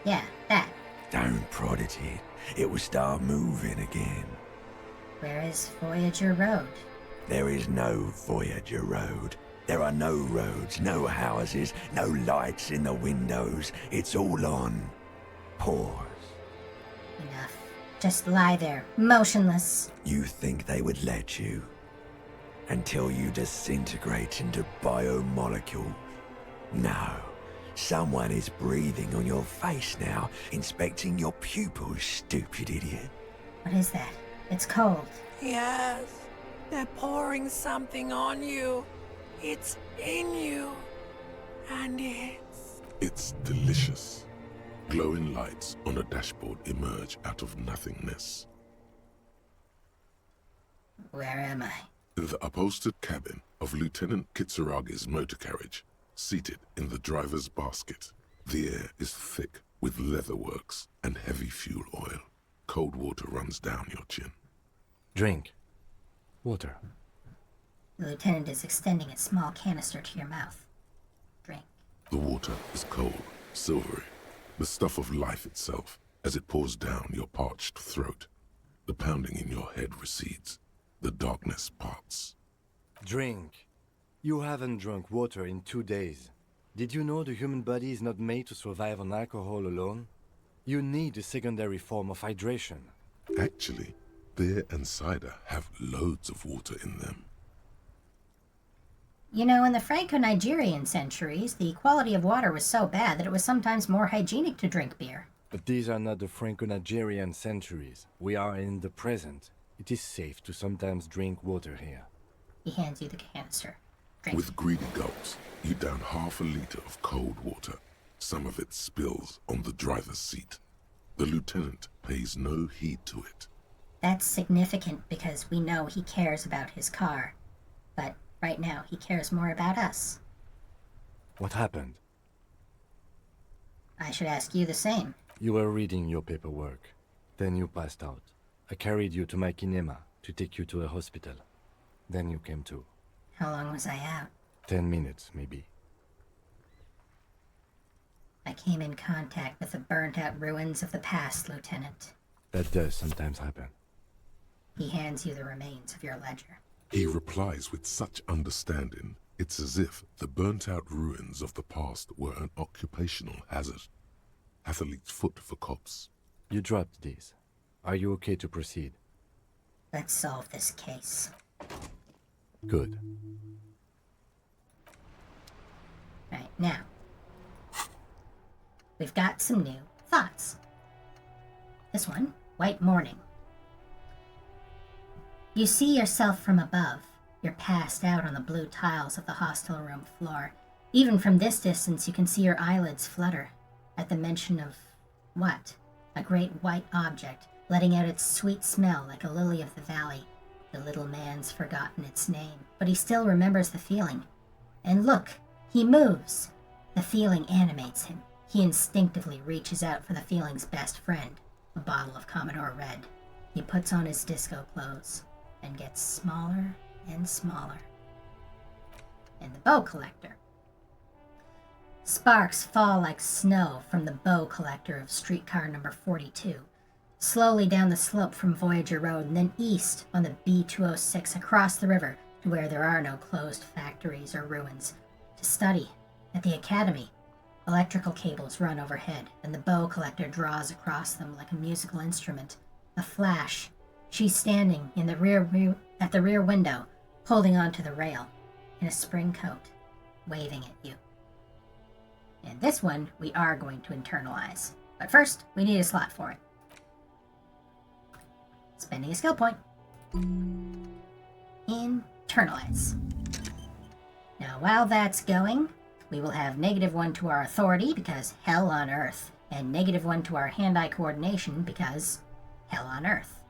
Yeah, that. Don't prod at it. It will start moving again. Where is Voyager Road? There is no Voyager Road. There are no roads, no houses, no lights in the windows. It's all on pause. Enough. Just lie there, motionless. You think they would let you? Until you disintegrate into biomolecules? No. Someone is breathing on your face now, inspecting your pupils, stupid idiot. What is that? It's cold. Yes, they're pouring something on you. It's in you. And It's delicious. Glowing lights on a dashboard emerge out of nothingness. Where am I? The upholstered cabin of Lieutenant Kitsuragi's motor carriage, seated in the driver's basket. The air is thick with leatherworks and heavy fuel oil. Cold water runs down your chin. Drink. Water. The lieutenant is extending a small canister to your mouth. Drink. The water is cold, silvery, the stuff of life itself as it pours down your parched throat. The pounding in your head recedes. The darkness parts. Drink. You haven't drunk water in 2 days. Did you know the human body is not made to survive on alcohol alone? You need a secondary form of hydration. Actually, beer and cider have loads of water in them. You know, in the Franco-Nigerian centuries, the quality of water was so bad that it was sometimes more hygienic to drink beer. But these are not the Franco-Nigerian centuries. We are in the present. It is safe to sometimes drink water here. He hands you the canister. Drink. With greedy gulps, you down half a liter of cold water. Some of it spills on the driver's seat. The lieutenant pays no heed to it. That's significant because we know he cares about his car. But right now, he cares more about us. What happened? I should ask you the same. You were reading your paperwork. Then you passed out. I carried you to my kinema to take you to a hospital. Then you came to. How long was I out? 10 minutes, maybe. I came in contact with the burnt-out ruins of the past, Lieutenant. That does sometimes happen. He hands you the remains of your ledger. He replies with such understanding, It's as if the burnt-out ruins of the past were an occupational hazard. Athlete's foot for cops. You dropped these. Are you okay to proceed? Let's solve this case. Good. Right, now, we've got some new thoughts. This one, White Morning. You see yourself from above. You're passed out on the blue tiles of the hostel room floor. Even from this distance, you can see your eyelids flutter at the mention of what? A great white object, letting out its sweet smell like a lily of the valley. The little man's forgotten its name, but he still remembers the feeling. And look, he moves. The feeling animates him. He instinctively reaches out for the feeling's best friend, a bottle of Commodore Red. He puts on his disco clothes and gets smaller and smaller. And the bow collector. Sparks fall like snow from the bow collector of streetcar number 42, slowly down the slope from Voyager Road and then east on the B206 across the river to where there are no closed factories or ruins. To study at the academy. Electrical cables run overhead, and the bow collector draws across them like a musical instrument. A flash. She's standing in the at the rear window, holding onto the rail, in a spring coat, waving at you. And this one we are going to internalize. But first, we need a slot for it. Spending a skill point. Internalize. Now, while that's going, we will have -1 to our authority because hell on earth, and -1 to our hand-eye coordination because hell on earth.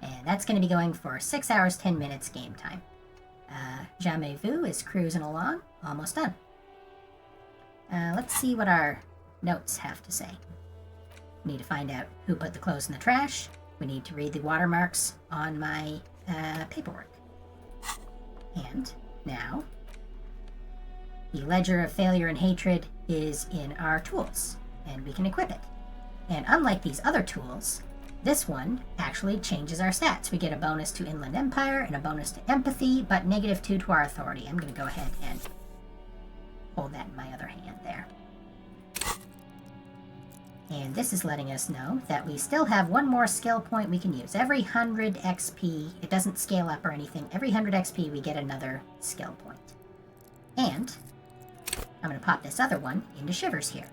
And that's going to be going for 6 hours, 10 minutes game time. Jamais vu is cruising along, almost done. Let's see what our notes have to say. We need to find out who put the clothes in the trash. We need to read the watermarks on my paperwork. And now, the Ledger of Failure and Hatred is in our tools, and we can equip it. And unlike these other tools, this one actually changes our stats. We get a bonus to Inland Empire and a bonus to Empathy, but -2 to our Authority. I'm going to go ahead and hold that in my other hand there. And this is letting us know that we still have one more skill point we can use. Every 100 XP, it doesn't scale up or anything, every 100 XP we get another skill point. And I'm going to pop this other one into Shivers here.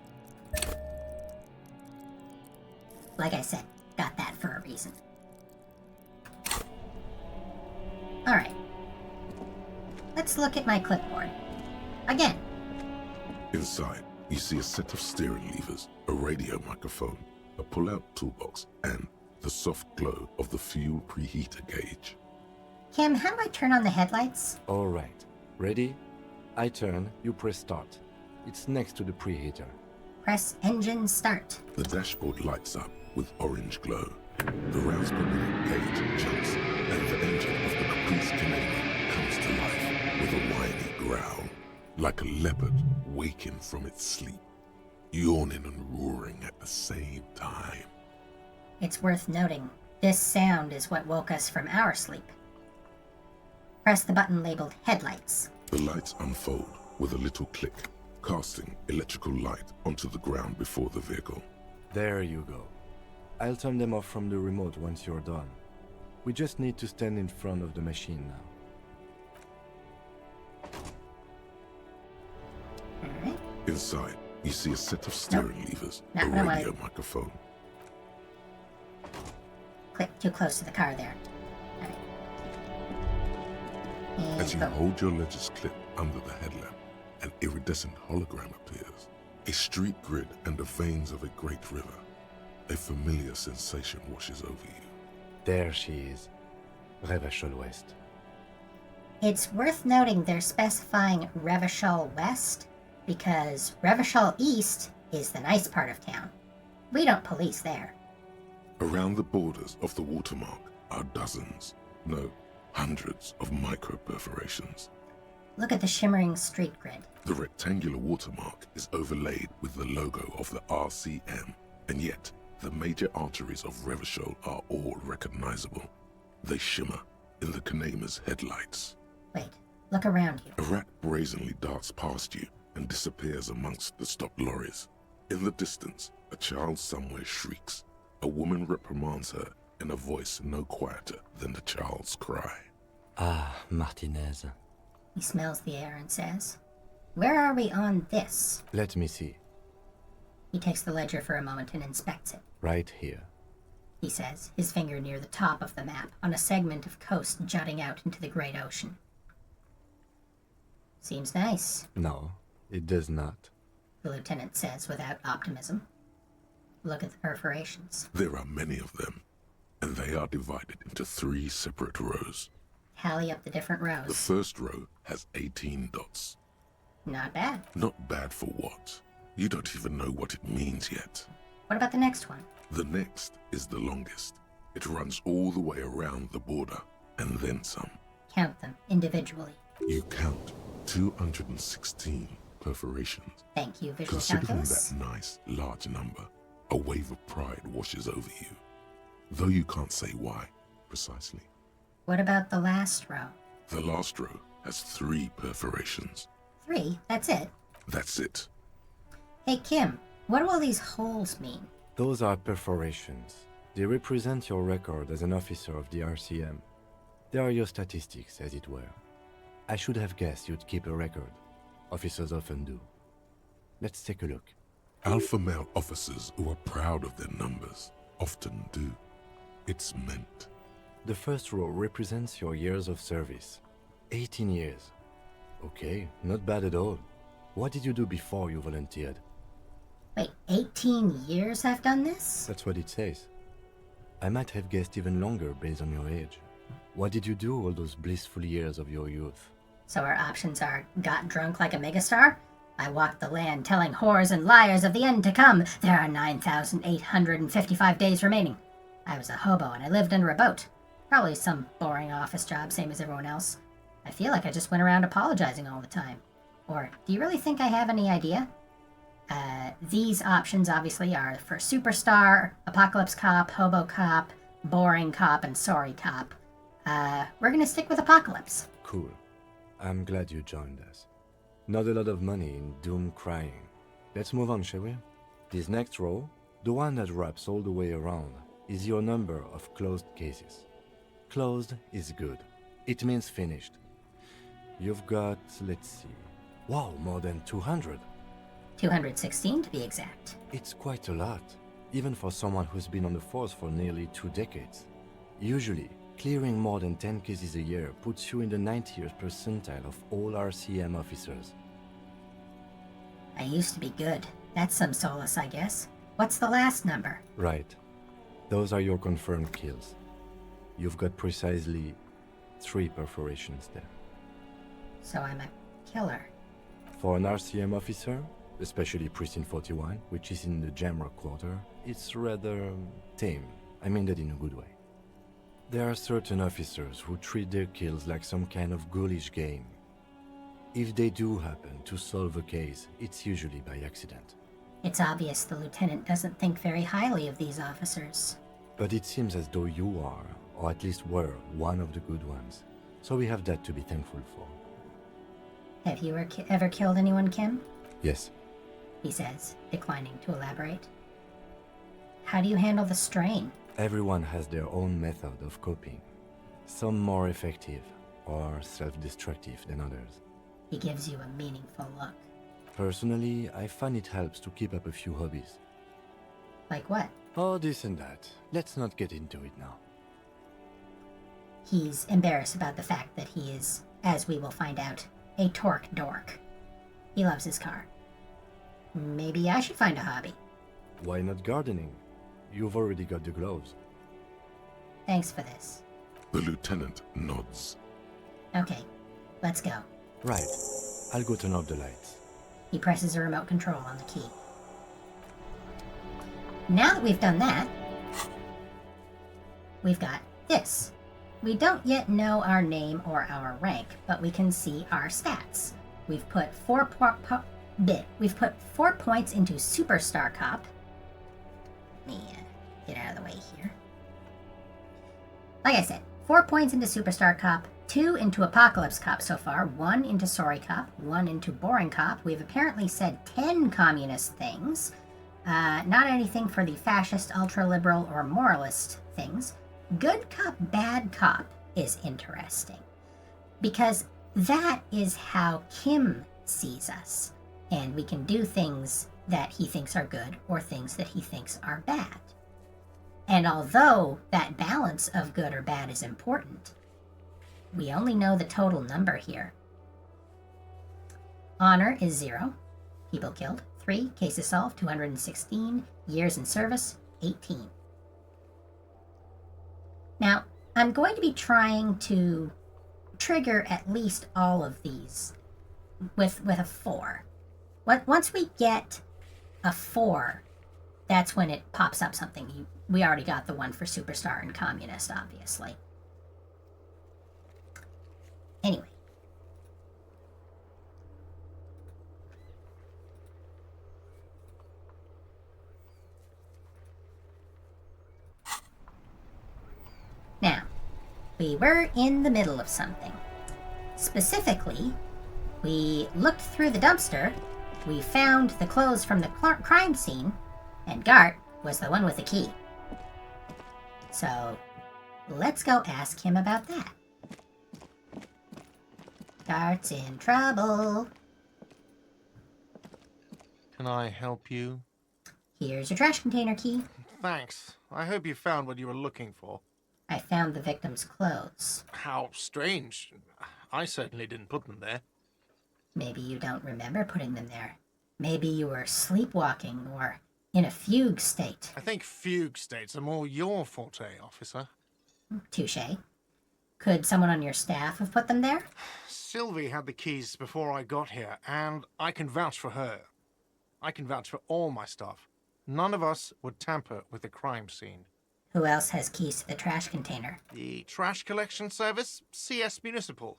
Like I said, got that for a reason. Alright. Let's look at my clipboard. Again. Inside, you see a set of steering levers, a radio microphone, a pull-out toolbox, and the soft glow of the fuel preheater gauge. Kim, how do I turn on the headlights? All right. Ready? I turn, you press start. It's next to the preheater. Press engine start. The dashboard lights up with orange glow. The rouse per minute gauge jumps, and the engine of the Caprice Canadian comes to life with a whiny growl, like a leopard waking from its sleep, yawning and roaring at the same time. It's worth noting, this sound is what woke us from our sleep. Press the button labeled Headlights. The lights unfold with a little click, casting electrical light onto the ground before the vehicle. There you go. I'll turn them off from the remote once you're done. We just need to stand in front of the machine now. Alright. Inside, you see a set of steering levers, Not a what I radio wanted. microphone. Click too close to the car there. Alright. And As you go. hold your ledger's clip under the headlamp, an iridescent hologram appears. A street grid and the veins of a great river. A familiar sensation washes over you. There she is. Revachol West. It's worth noting they're specifying Revachol West because Revachol East is the nice part of town. We don't police there. Around the borders of the watermark are dozens, no, hundreds of micro-perforations. Look at the shimmering street grid. The rectangular watermark is overlaid with the logo of the RCM, and yet the major arteries of Revachol are all recognizable. They shimmer in the Kanema's headlights. Wait, Look around you. A rat brazenly darts past you and disappears amongst the stopped lorries. In the distance, a child somewhere shrieks. A woman reprimands her in a voice no quieter than the child's cry. Ah, Martinez. He smells the air and says, "Where are we on this?" Let me see. He takes the ledger for a moment and inspects it. Right here. He says, his finger near the top of the map, on a segment of coast jutting out into the great ocean. Seems nice, No, it does not. the lieutenant says without optimism. Look at the perforations. There are many of them, and they are divided into 3 separate rows. Tally up the different The rows. first row has 18 dots. Not bad. Not bad for what? You don't even know what it means yet. What about the next one? The next is the longest. It runs all the way around the border, and then some. Count them individually. You count 216 perforations. Thank you, visual Considering calculus. that nice, large number, a wave of pride washes over you. Though you can't say why, precisely. What about the last row? The last row has 3 perforations. 3, that's it. That's it. Hey, Kim, what do all these holes mean? Those are perforations. They represent your record as an officer of the RCM. They are your statistics, as it were. I should have guessed you'd keep a record. Officers often do. Let's take a look. Alpha male officers who are proud of their numbers often do. It's meant. The first row represents your years of service. 18 years. Okay, not bad at all. What did you do before you volunteered? Wait, 18 years I've done this? That's what it says. I might have guessed even longer based on your age. What did you do all those blissful years of your youth? So our options are got drunk like a megastar, I walked the land telling whores and liars of the end to come. There are 9,855 days remaining. I was a hobo and I lived under a boat. Probably some boring office job, same as everyone else. I feel like I just went around apologizing all the time. Or, do you really think I have any idea? These options obviously are for superstar, apocalypse cop, hobo cop, boring cop, and sorry cop. We're gonna stick with apocalypse. Cool. I'm glad you joined us. Not a lot of money in doom crying. Let's move on, shall we? This next row, the one that wraps all the way around, is your number of closed cases. Closed is good. It means finished. You've got, let's see, wow, more than 200. 216 to be exact. It's quite a lot, even for someone who's been on the force for nearly 2 decades. Usually, clearing more than 10 cases a year puts you in the 90th percentile of all RCM officers. I used to be good. That's some solace, I guess. What's the last number? Right. Those are your confirmed kills. You've got precisely 3 perforations there. So I'm a killer. For an RCM officer, especially Precinct 41, which is in the Jamrock quarter, it's rather tame. I mean that in a good way. There are certain officers who treat their kills like some kind of ghoulish game. If they do happen to solve a case, it's usually by accident. It's obvious the lieutenant doesn't think very highly of these officers. But it seems as though you are, or at least were, one of the good ones. So we have that to be thankful for. Have you ever killed anyone, Kim? Yes. He says, declining to elaborate. How do you handle the strain? Everyone has their own method of coping. Some more effective or self-destructive than others. He gives you a meaningful look. Personally, I find it helps to keep up a few hobbies. Like what? Oh, this and that. Let's not get into it now. He's embarrassed about the fact that he is, as we will find out, a torque dork. He loves his car. Maybe I should find a hobby. Why not gardening? You've already got the gloves. Thanks for this. The lieutenant nods. Okay, let's go. Right. I'll go turn off the lights. He presses a remote control on the key. Now that we've done that, we've got this. We don't yet know our name or our rank, but we can see our stats. We've put 4 points into Superstar Cop. Let me get out of the way here. Like I said, 4 points into Superstar Cop, 2 into Apocalypse Cop so far, 1 into Sorry Cop, 1 into Boring Cop. We've apparently said 10 communist things. Not anything for the fascist, ultra-liberal, or moralist things. Good cop, bad cop is interesting. Because that is how Kim sees us. And we can do things that he thinks are good or things that he thinks are bad. And although that balance of good or bad is important, we only know the total number here. Honor is 0. People killed. 3. Cases solved. 216. Years in service. 18. Now, I'm going to be trying to trigger at least all of these with a 4. Once we get a 4, that's when it pops up something. We already got the one for Superstar and Communist, obviously. Anyway. Now, we were in the middle of something. Specifically, we looked through the dumpster, we found the clothes from the crime scene, and Gart was the one with the key. So, let's go ask him about that. Gart's in trouble. Can I help you? Here's your trash container key. Thanks. I hope you found what you were looking for. I found the victim's clothes. How strange. I certainly didn't put them there. Maybe you don't remember putting them there. Maybe you were sleepwalking or in a fugue state. I think fugue states are more your forte, officer. Touché. Could someone on your staff have put them there? Sylvie had the keys before I got here, and I can vouch for her. I can vouch for all my staff. None of us would tamper with the crime scene. Who else has keys to the trash container? The trash collection service? CS Municipal.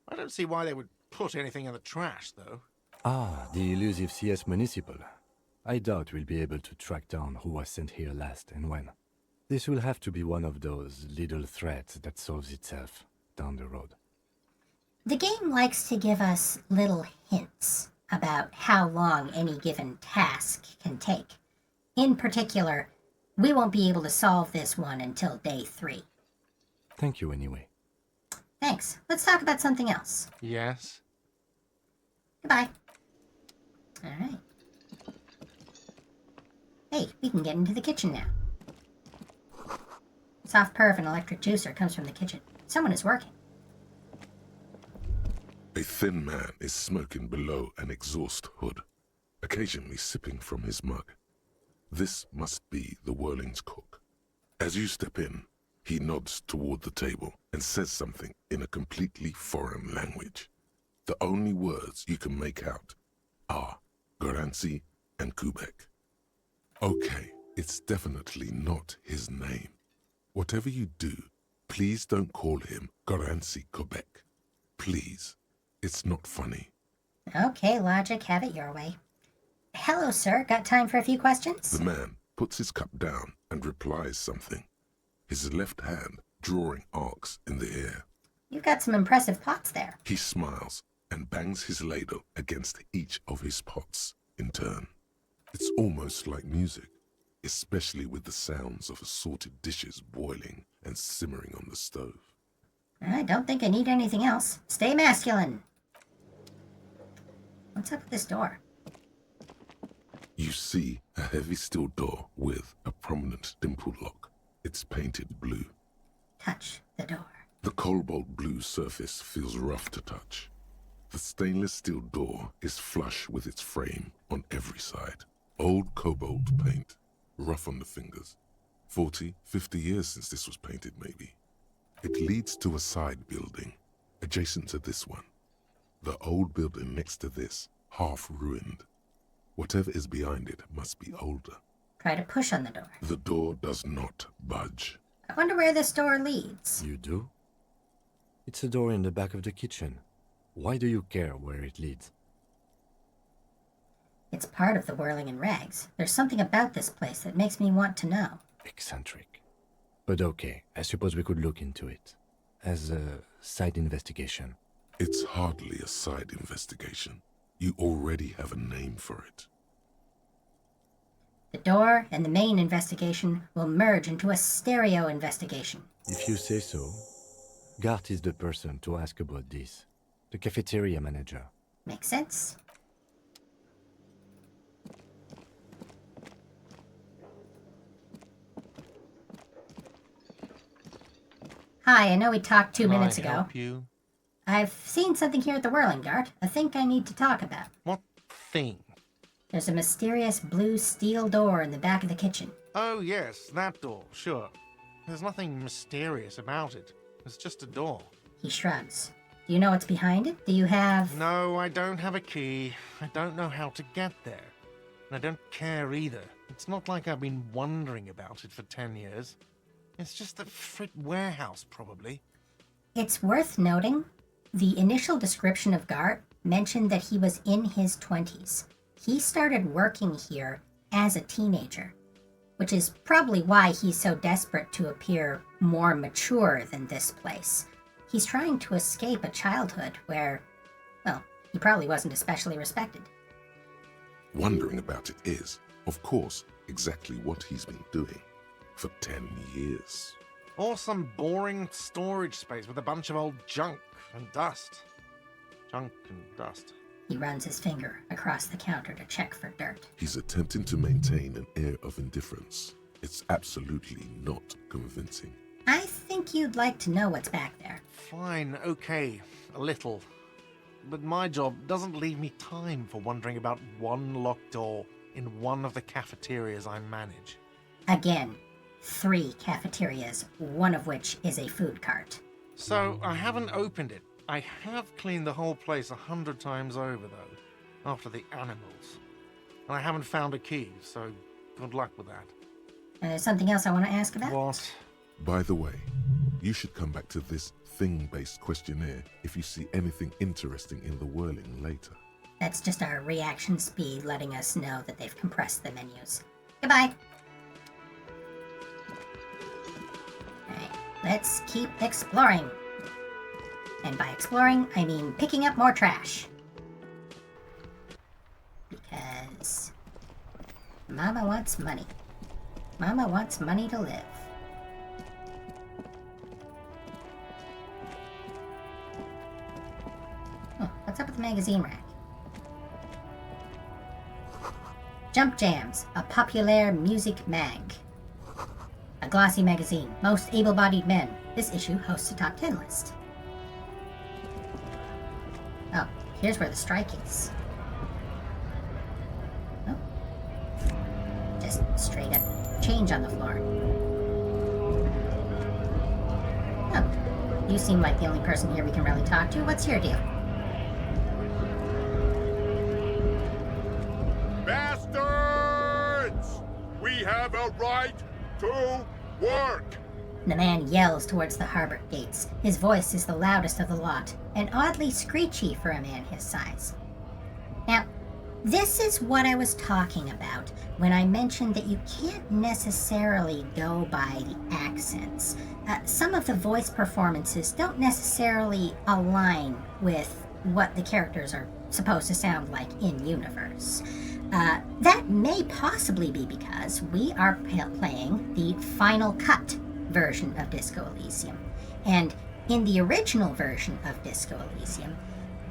I don't see why they would put anything in the trash, though. Ah, the elusive CS Municipal. I doubt we'll be able to track down who was sent here last and when. This will have to be one of those little threats that solves itself down the road. The game likes to give us little hints about how long any given task can take. In particular, we won't be able to solve this one until day 3. Thank you anyway. Thanks. Let's talk about something else. Yes? Goodbye. All right. Hey, we can get into the kitchen now. Soft purr of an electric juicer comes from the kitchen. Someone is working. A thin man is smoking below an exhaust hood, occasionally sipping from his mug. This must be the Whirling's cook. As you step in, he nods toward the table and says something in a completely foreign language. The only words you can make out are Garancy and Kubek. Okay, it's definitely not his name. Whatever you do, please don't call him Garancy Kubek. Please. It's not funny. Okay, Logic, have it your way. Hello, sir. Got time for a few questions? The man puts his cup down and replies something, his left hand drawing arcs in the air. You've got some impressive pots there. He smiles and bangs his ladle against each of his pots in turn. It's almost like music, especially with the sounds of assorted dishes boiling and simmering on the stove. I don't think I need anything else. Stay masculine. What's up with this door? You see a heavy steel door with a prominent dimple lock. It's painted blue. Touch the door. The cobalt blue surface feels rough to touch. The stainless steel door is flush with its frame on every side. Old cobalt paint, rough on the fingers. 40, 50 years since this was painted, maybe. It leads to a side building, adjacent to this one. The old building next to this, half ruined. Whatever is behind it must be older. Try to push on the door. The door does not budge. I wonder where this door leads. You do? It's a door in the back of the kitchen. Why do you care where it leads? It's part of the Whirling in Rags. There's something about this place that makes me want to know. Eccentric. But okay, I suppose we could look into it. As a side investigation. It's hardly a side investigation. You already have a name for it. The door and the main investigation will merge into a stereo investigation. If you say so, Gart is the person to ask about this. The cafeteria manager. Makes sense? Hi, I know we talked 2 minutes Can I ago. help you? I've seen something here at the Whirling Gart I think I need to talk about. What thing? There's a mysterious blue steel door in the back of the kitchen. Oh, yes, that door, sure. There's nothing mysterious about it. It's just a door. He shrugs. Do you know what's behind it? Do you have... No, I don't have a key. I don't know how to get there. And I don't care either. It's not like I've been wondering about it for 10 years. It's just a frit warehouse, probably. It's worth noting, the initial description of Gart mentioned that he was in his 20s. He started working here as a teenager, which is probably why he's so desperate to appear more mature than this place. He's trying to escape a childhood where, well, he probably wasn't especially respected. Wondering about it is, of course, exactly what he's been doing for 10 years. Or some boring storage space with a bunch of old junk and dust. Junk and dust. He runs his finger across the counter to check for dirt. He's attempting to maintain an air of indifference. It's absolutely not convincing. I think you'd like to know what's back there. Fine, okay, a little. But my job doesn't leave me time for wondering about one locked door in one of the cafeterias I manage. Again, 3 cafeterias, one of which is a food cart. So, I haven't opened it. I have cleaned the whole place 100 times over, though, after the animals. And I haven't found a key, so good luck with that. There's something else I want to ask about? What? By the way, you should come back to this thing-based questionnaire if you see anything interesting in the whirling later. That's just our reaction speed letting us know that they've compressed the menus. Goodbye. Alright, let's keep exploring. And by exploring, I mean picking up more trash. Because Mama wants money. Mama wants money to live. Oh, what's up with the magazine rack? Jump Jams, a populaire music mag. A glossy magazine, most able-bodied men. This issue hosts a top 10 list. Oh, here's where the strike is. Oh. Just straight up change on the floor. Oh, you seem like the only person here we can really talk to. What's your deal? Bastards! We have a right to work! The man yells towards the harbor gates. His voice is the loudest of the lot, and oddly screechy for a man his size. Now, this is what I was talking about when I mentioned that you can't necessarily go by the accents. Some of the voice performances don't necessarily align with what the characters are supposed to sound like in universe. That may possibly be because we are playing the Final Cut version of Disco Elysium. And in the original version of Disco Elysium,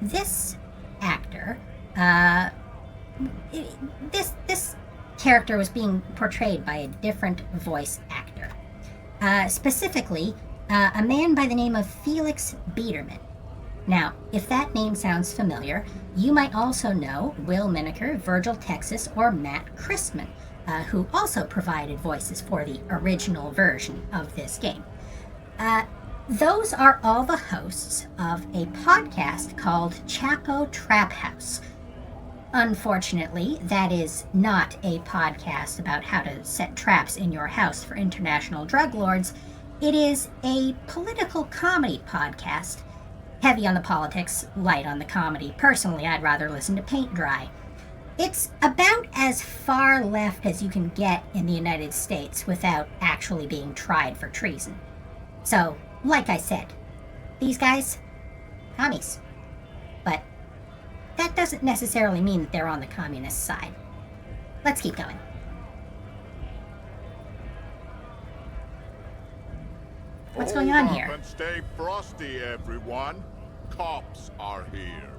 this actor, this character was being portrayed by a different voice actor. Specifically, a man by the name of Felix Biederman. Now, if that name sounds familiar, you might also know Will Miniker, Virgil Texas, or Matt Christman, who also provided voices for the original version of this game. Those are all the hosts of a podcast called Chapo Trap House. Unfortunately, that is not a podcast about how to set traps in your house for international drug lords. It is a political comedy podcast. Heavy on the politics, light on the comedy. Personally, I'd rather listen to Paint Dry. It's about as far left as you can get in the United States without actually being tried for treason. So, like I said, these guys, commies. But that doesn't necessarily mean that they're on the communist side. Let's keep going. What's going on Hold here? up and stay frosty, everyone. Cops are here.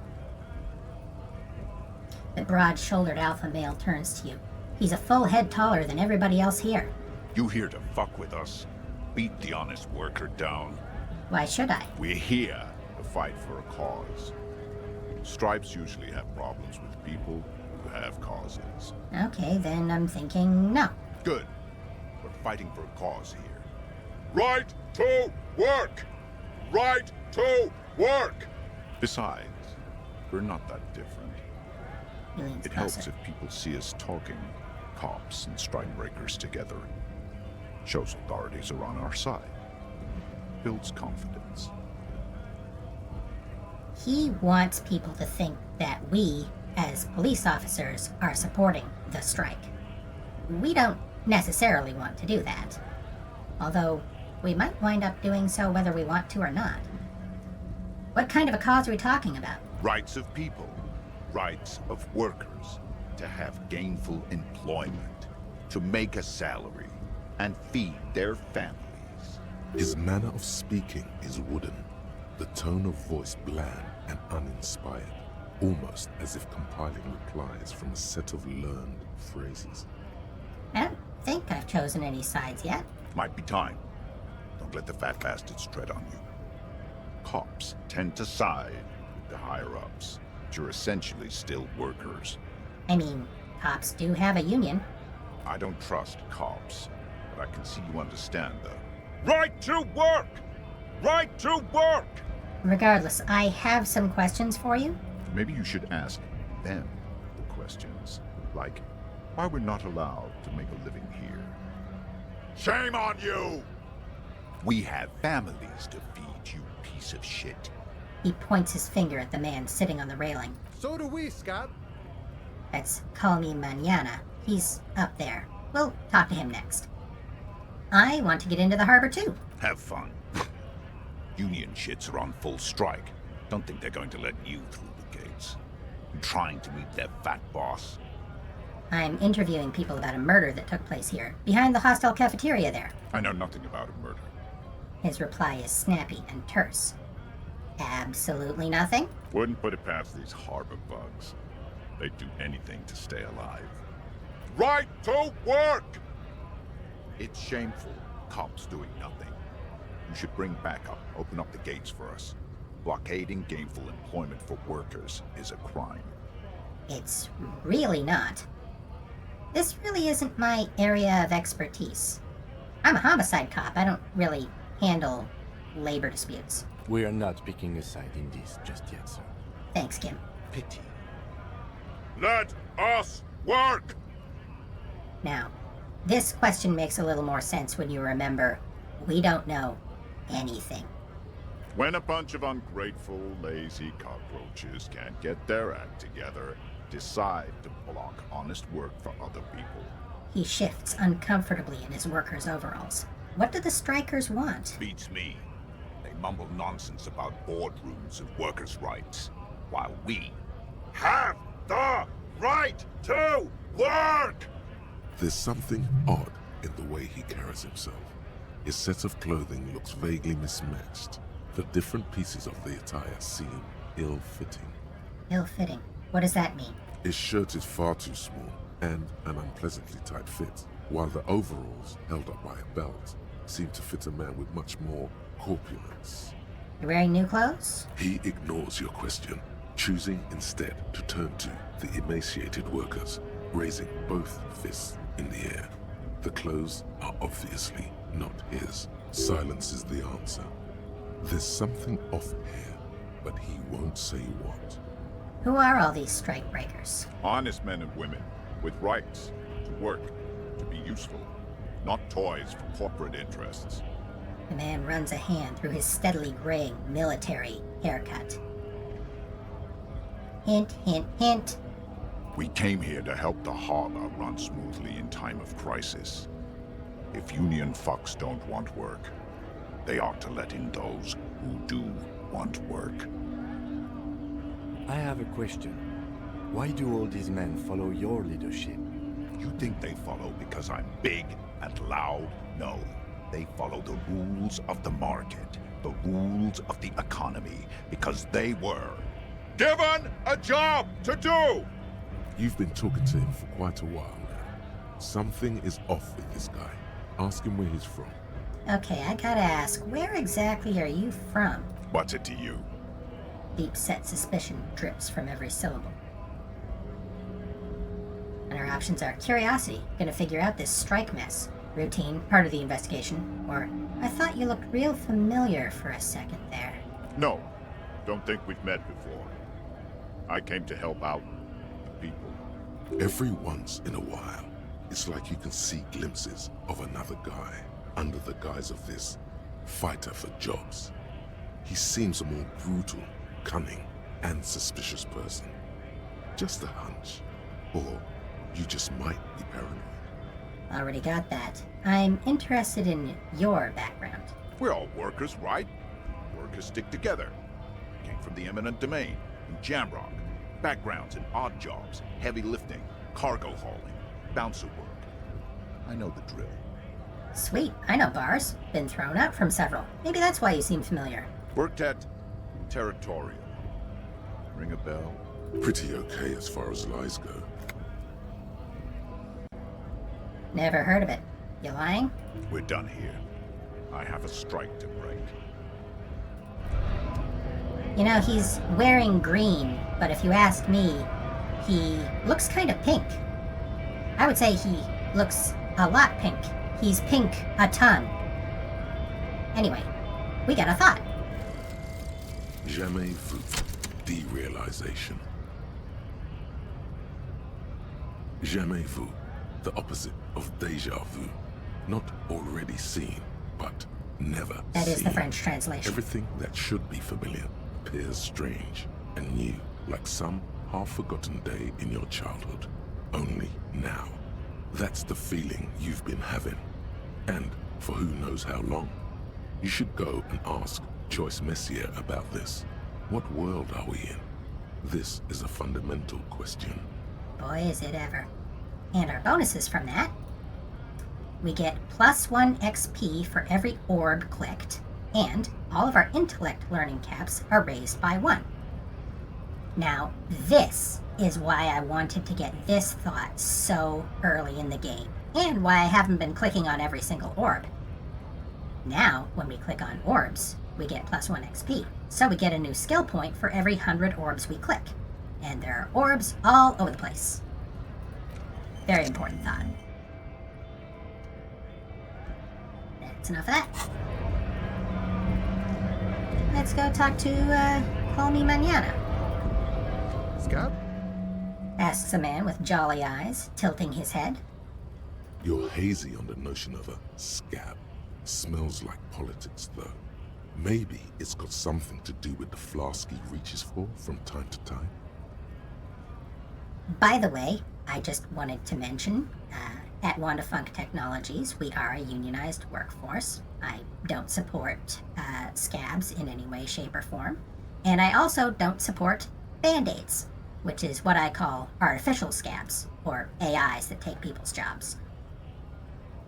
The broad-shouldered alpha male turns to you. He's a full head taller than everybody else here. You here to fuck with us? Beat the honest worker down. Why should I? We're here to fight for a cause. Stripes usually have problems with people who have causes. Okay, then I'm thinking no. Good. We're fighting for a cause here. Right to work! Right to work! Besides, we're not that different. He leans It helps closer. if people see us talking, cops and strikebreakers together. Shows authorities are on our side. Builds confidence. He wants people to think that we, as police officers, are supporting the strike. We don't necessarily want to do that. Although, we might wind up doing so whether we want to or not. What kind of a cause are we talking about? Rights of people. Rights of workers. To have gainful employment. To make a salary. And feed their families. His manner of speaking is wooden, the tone of voice bland and uninspired, almost as if compiling replies from a set of learned phrases. I don't think I've chosen any sides yet. Might be time. Don't let the fat bastards tread on you. Cops tend to side with the higher-ups, but you're essentially still workers. I mean, cops do have a union. I don't trust cops, but I can see you understand the... Right to work! Right to work! Regardless, I have some questions for you. Maybe you should ask them the questions, like why we're not allowed to make a living here. Shame on you! We have families to feed, you piece of shit. He points his finger at the man sitting on the railing. So do we, Scott. That's Call Me Mañana. He's up there. We'll talk to him next. I want to get into the harbor too. Have fun. Union shits are on full strike. Don't think they're going to let you through the gates. You trying to meet their fat boss? I'm interviewing people about a murder that took place here, behind the hostel cafeteria there. I know nothing about a murder. His reply is snappy and terse. Absolutely nothing? Wouldn't put it past these harbor bugs. They'd do anything to stay alive. Right to work! It's shameful. Cops doing nothing. You should bring backup. Open up the gates for us. Blockading gainful employment for workers is a crime. It's really not. This really isn't my area of expertise. I'm a homicide cop. I don't really handle labor disputes. We are not picking a side in this just yet, sir. Thanks, Kim. Pity. Let us work! Now, this question makes a little more sense when you remember we don't know anything. When a bunch of ungrateful, lazy cockroaches can't get their act together, decide to block honest work for other people. He shifts uncomfortably in his workers' overalls. What do the strikers want? Beats me. They mumble nonsense about boardrooms and workers' rights, while we Have the right to work! There's something odd in the way he carries himself. His set of clothing looks vaguely mismatched. The different pieces of the attire seem ill-fitting. Ill-fitting. What does that mean? His shirt is far too small and an unpleasantly tight fit, while the overalls, held up by a belt, seem to fit a man with much more corpulence. You're wearing new clothes? He ignores your question, choosing instead to turn to the emaciated workers, raising both fists in the air. The clothes are obviously not his. Silence is the answer. There's something off here, but he won't say what. Who are all these strike breakers? honest men and women with rights to work, to be useful, not toys for corporate interests. The man runs a hand through his steadily graying military haircut. Hint, hint, hint. We came here to help the harbor run smoothly in time of crisis. If union fucks don't want work, they ought to let in those who do want work. I have a question. Why do all these men follow your leadership? You think they follow because I'm big and loud? No. They follow the rules of the market, the rules of the economy, because they were given a job to do! You've been talking to him for quite a while now. Something is off with this guy. Ask him where he's from. Okay, I gotta ask, where exactly are you from? What's it to you? Deep-set suspicion drips from every syllable. And our options are curiosity, gonna figure out this strike mess. Routine, part of the investigation. Or, I thought you looked real familiar for a second there. No. Don't think we've met before. I came to help out the people. Every once in a while, it's like you can see glimpses of another guy under the guise of this fighter for jobs. He seems a more brutal, cunning, and suspicious person. Just a hunch. Or you just might be paranoid. Already got that. I'm interested in your background. We're all workers, right? Workers stick together. Came from the eminent domain, in Jamrock. Backgrounds in odd jobs, heavy lifting, cargo hauling, bouncer work. I know the drill. Sweet, I know bars. Been thrown out from several. Maybe that's why you seem familiar. Worked at Territorial. Ring a bell? Pretty okay as far as lies go. Never heard of it. You lying? We're done here. I have a strike to break. You know, he's wearing green, but if you ask me, he looks kind of pink. I would say he looks a lot pink. He's pink a ton. Anyway, we got a thought. Jamais vu. Derealization. Jamais vu. The opposite of déjà vu. Not already seen, but never That seen. is the French translation. Everything that should be familiar appears strange and new, like some half-forgotten day in your childhood. Only now. That's the feeling you've been having. And for who knows how long. You should go and ask Joyce Messier about this. What world are we in? This is a fundamental question. Boy, is it ever. And our bonuses from that. We get +1 XP for every orb clicked, and all of our intellect learning caps are raised by 1. Now, this is why I wanted to get this thought so early in the game, and why I haven't been clicking on every single orb. Now, when we click on orbs, we get +1 XP, so we get a new skill point for every 100 orbs we click. And there are orbs all over the place. Very important thought. That's enough of that. Let's go talk to, Call Me Mañana. Scab? Asks a man with jolly eyes, tilting his head. You're hazy on the notion of a scab. Smells like politics, though. Maybe it's got something to do with the flask he reaches for from time to time. By the way, I just wanted to mention, at Wanda Funk Technologies, we are a unionized workforce. I don't support scabs in any way, shape, or form. And I also don't support band-aids, which is what I call artificial scabs, or AIs that take people's jobs.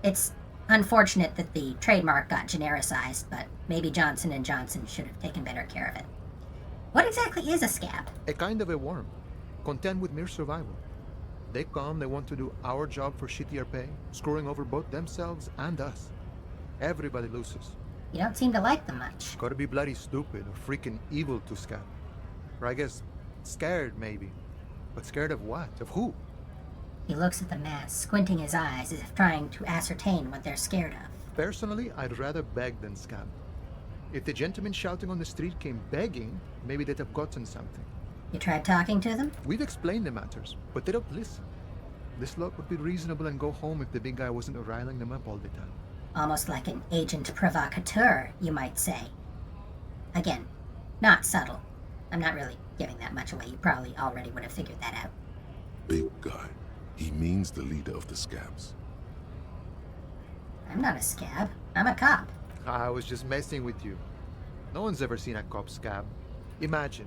It's unfortunate that the trademark got genericized, but maybe Johnson & Johnson should have taken better care of it. What exactly is a scab? A kind of a worm, content with mere survival. They come, they want to do our job for shittier pay, screwing over both themselves and us. Everybody loses. You don't seem to like them much. Gotta be bloody stupid or freaking evil to scab. Or I guess, scared maybe. But scared of what? Of who? He looks at the mask, squinting his eyes as if trying to ascertain what they're scared of. Personally, I'd rather beg than scab. If the gentleman shouting on the street came begging, maybe they'd have gotten something. You tried talking to them? We've explained the matters, but they don't listen. This lot would be reasonable and go home if the big guy wasn't riling them up all the time. Almost like an agent provocateur, you might say. Again, not subtle. I'm not really giving that much away. You probably already would have figured that out. Big guy. He means the leader of the scabs. I'm not a scab. I'm a cop. I was just messing with you. No one's ever seen a cop scab. Imagine,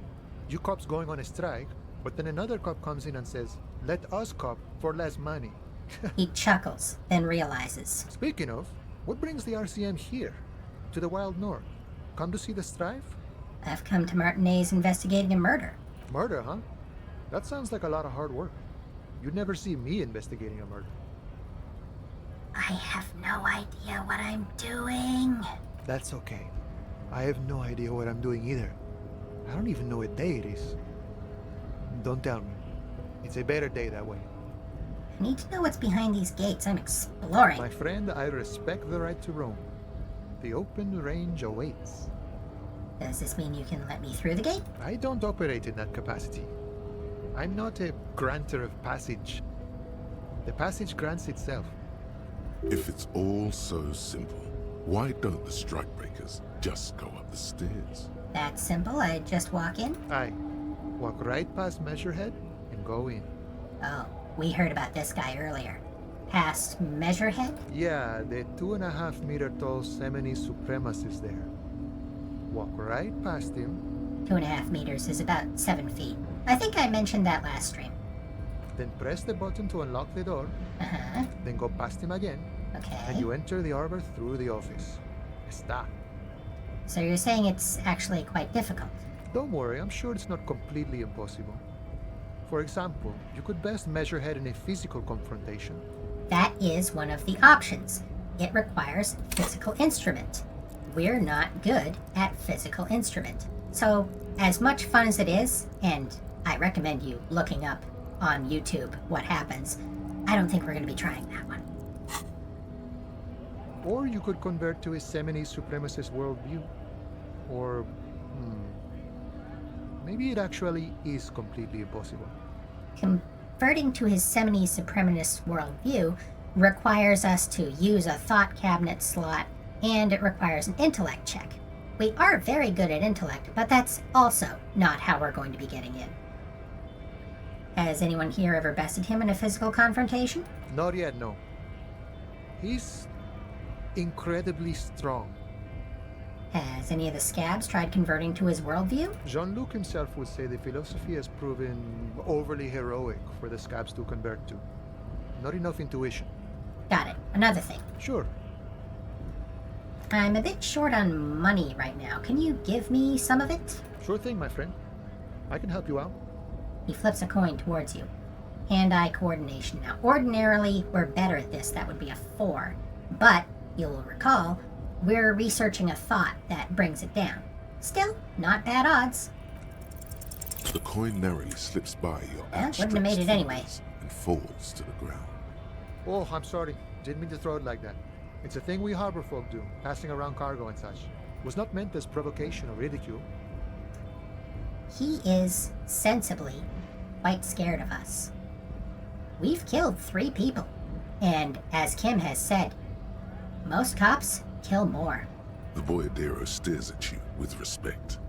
you cops going on a strike, but then another cop comes in and says, let us cop for less money. He chuckles, then realizes. Speaking of, what brings the RCM here? To the Wild North? Come to see the strife? I've come to Martinez investigating a murder. Murder, huh? That sounds like a lot of hard work. You'd never see me investigating a murder. I have no idea what I'm doing. That's okay. I have no idea what I'm doing either. I don't even know what day it is. Don't tell me. It's a better day that way. I need to know what's behind these gates. I'm exploring. My friend, I respect the right to roam. The open range awaits. Does this mean you can let me through the gate? I don't operate in that capacity. I'm not a granter of passage. The passage grants itself. If it's all so simple, why don't the strikebreakers just go up the stairs? That's simple. I just walk in. Aye. Walk right past Measurehead and go in. Oh, we heard about this guy earlier. Past Measurehead? Yeah, the 2.5 meter tall Semini supremacist there. Walk right past him. 2.5 meters is about 7 feet. I think I mentioned that last stream. Then press the button to unlock the door. Uh-huh. Then go past him again. Okay. And you enter the arbor through the office. Está. So you're saying it's actually quite difficult? Don't worry, I'm sure it's not completely impossible. For example, you could best measure head in a physical confrontation. That is one of the options. It requires physical instrument. We're not good at physical instrument. So, as much fun as it is, and I recommend you looking up on YouTube what happens, I don't think we're going to be trying that one. Or you could convert to a Semini supremacist worldview. Or, maybe it actually is completely impossible. Converting to his Semini supremacist worldview requires us to use a thought cabinet slot, and it requires an intellect check. We are very good at intellect, but that's also not how we're going to be getting in. Has anyone here ever bested him in a physical confrontation? Not yet, no. He's incredibly strong. Has any of the scabs tried converting to his worldview? Jean-Luc himself would say the philosophy has proven overly heroic for the scabs to convert to. Not enough intuition. Got it. Another thing. Sure. I'm a bit short on money right now. Can you give me some of it? Sure thing, my friend. I can help you out. He flips a coin towards you. Hand-eye coordination. Now, ordinarily, we're better at this. That would be a 4. But, you'll recall, we're researching a thought that brings it down. Still, not bad odds. The coin narrowly slips by your Wouldn't have made it anyway. fingers and falls to the ground. Oh, I'm sorry. Didn't mean to throw it like that. It's a thing we harbor folk do, passing around cargo and such. Was not meant as provocation or ridicule. He is, sensibly, quite scared of us. We've killed 3 people. And, as Kim has said, most cops kill more. The Boyadero stares at you with respect,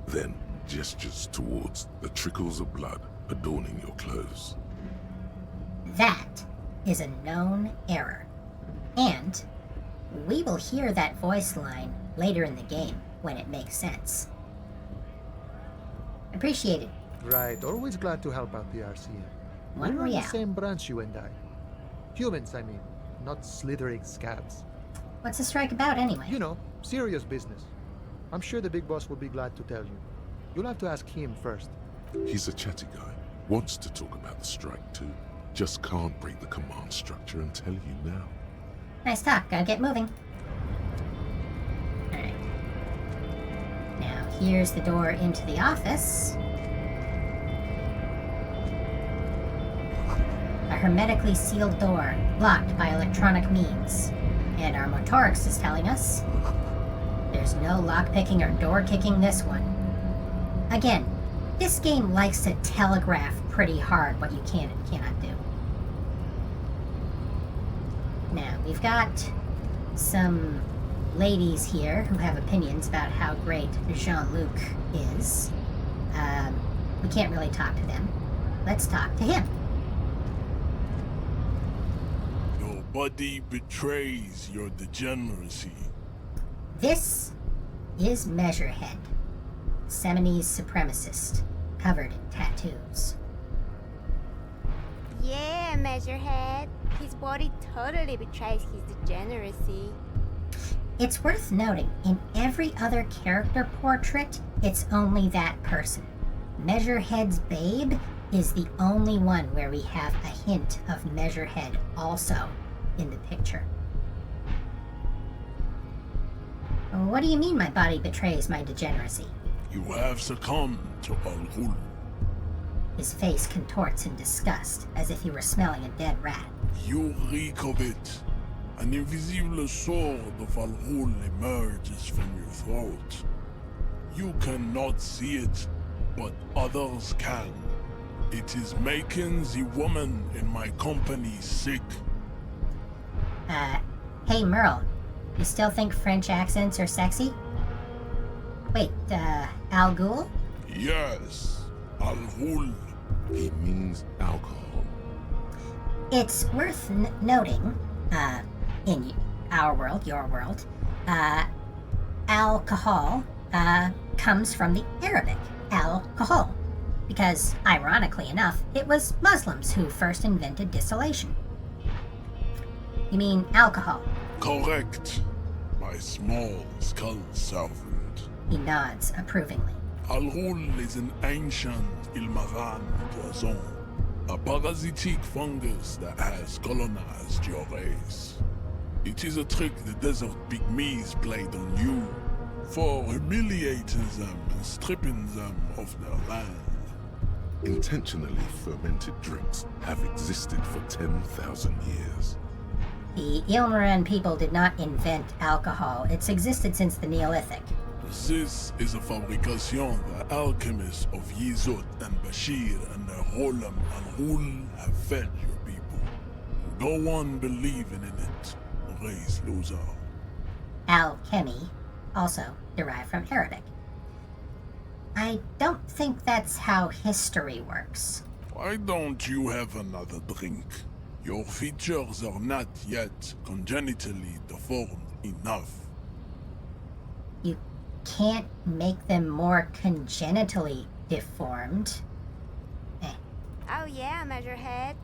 then gestures towards the trickles of blood adorning your clothes. That is a known error. And we will hear that voice line later in the game when it makes sense. Appreciate it. Right, always glad to help out the RCM. One We're on real. the same branch, you and I. Humans, I mean, not slithering scabs. What's the strike about anyway? You know, serious business. I'm sure the big boss will be glad to tell you. You'll have to ask him first. He's a chatty guy, wants to talk about the strike too, just can't break the command structure and tell you now. Nice talk. Gotta get moving. Alright. Now, here's the door into the office. A hermetically sealed door, locked by electronic means. And our motorix is telling us there's no lockpicking or door kicking this one. Again, this game likes to telegraph pretty hard what you can and cannot do. Now, we've got some ladies here who have opinions about how great Jean-Luc is. We can't really talk to them. Let's talk to him. Your buddy betrays your degeneracy. This is Measurehead, Seminoles supremacist, covered in tattoos. Yeah, Measurehead. His body totally betrays his degeneracy. It's worth noting, in every other character portrait, it's only that person. Measurehead's babe is the only one where we have a hint of Measurehead also in the picture. What do you mean my body betrays my degeneracy? You have succumbed to Al-Ghul. His face contorts in disgust, as if he were smelling a dead rat. You reek of it. An invisible sword of Al-Ghul emerges from your throat. You cannot see it, but others can. It is making the woman in my company sick. Hey Merle, you still think French accents are sexy? Wait, Al Ghul? Yes, Al-Ghul. He means alcohol. It's worth noting, in our world, your world, alcohol, comes from the Arabic, alcohol, because, ironically enough, it was Muslims who first invented distillation. You mean alcohol? Correct. My small skull servant. He nods approvingly. Al-Ghul is an ancient Ilmaran poison, a parasitic fungus that has colonized your race. It is a trick the desert pygmies played on you, for humiliating them and stripping them of their land. Intentionally fermented drinks have existed for 10,000 years. The Ilmaran people did not invent alcohol. It's existed since the Neolithic. This is a fabrication the alchemists of Yizot and Bashir and their Rolam Al-Ghul have fed your people. Go on believing in it, race loser. Alchemy, also derived from Arabic. I don't think that's how history works. Why don't you have another drink? Your features are not yet congenitally deformed enough. You can't make them more congenitally deformed. Oh yeah, Measurehead.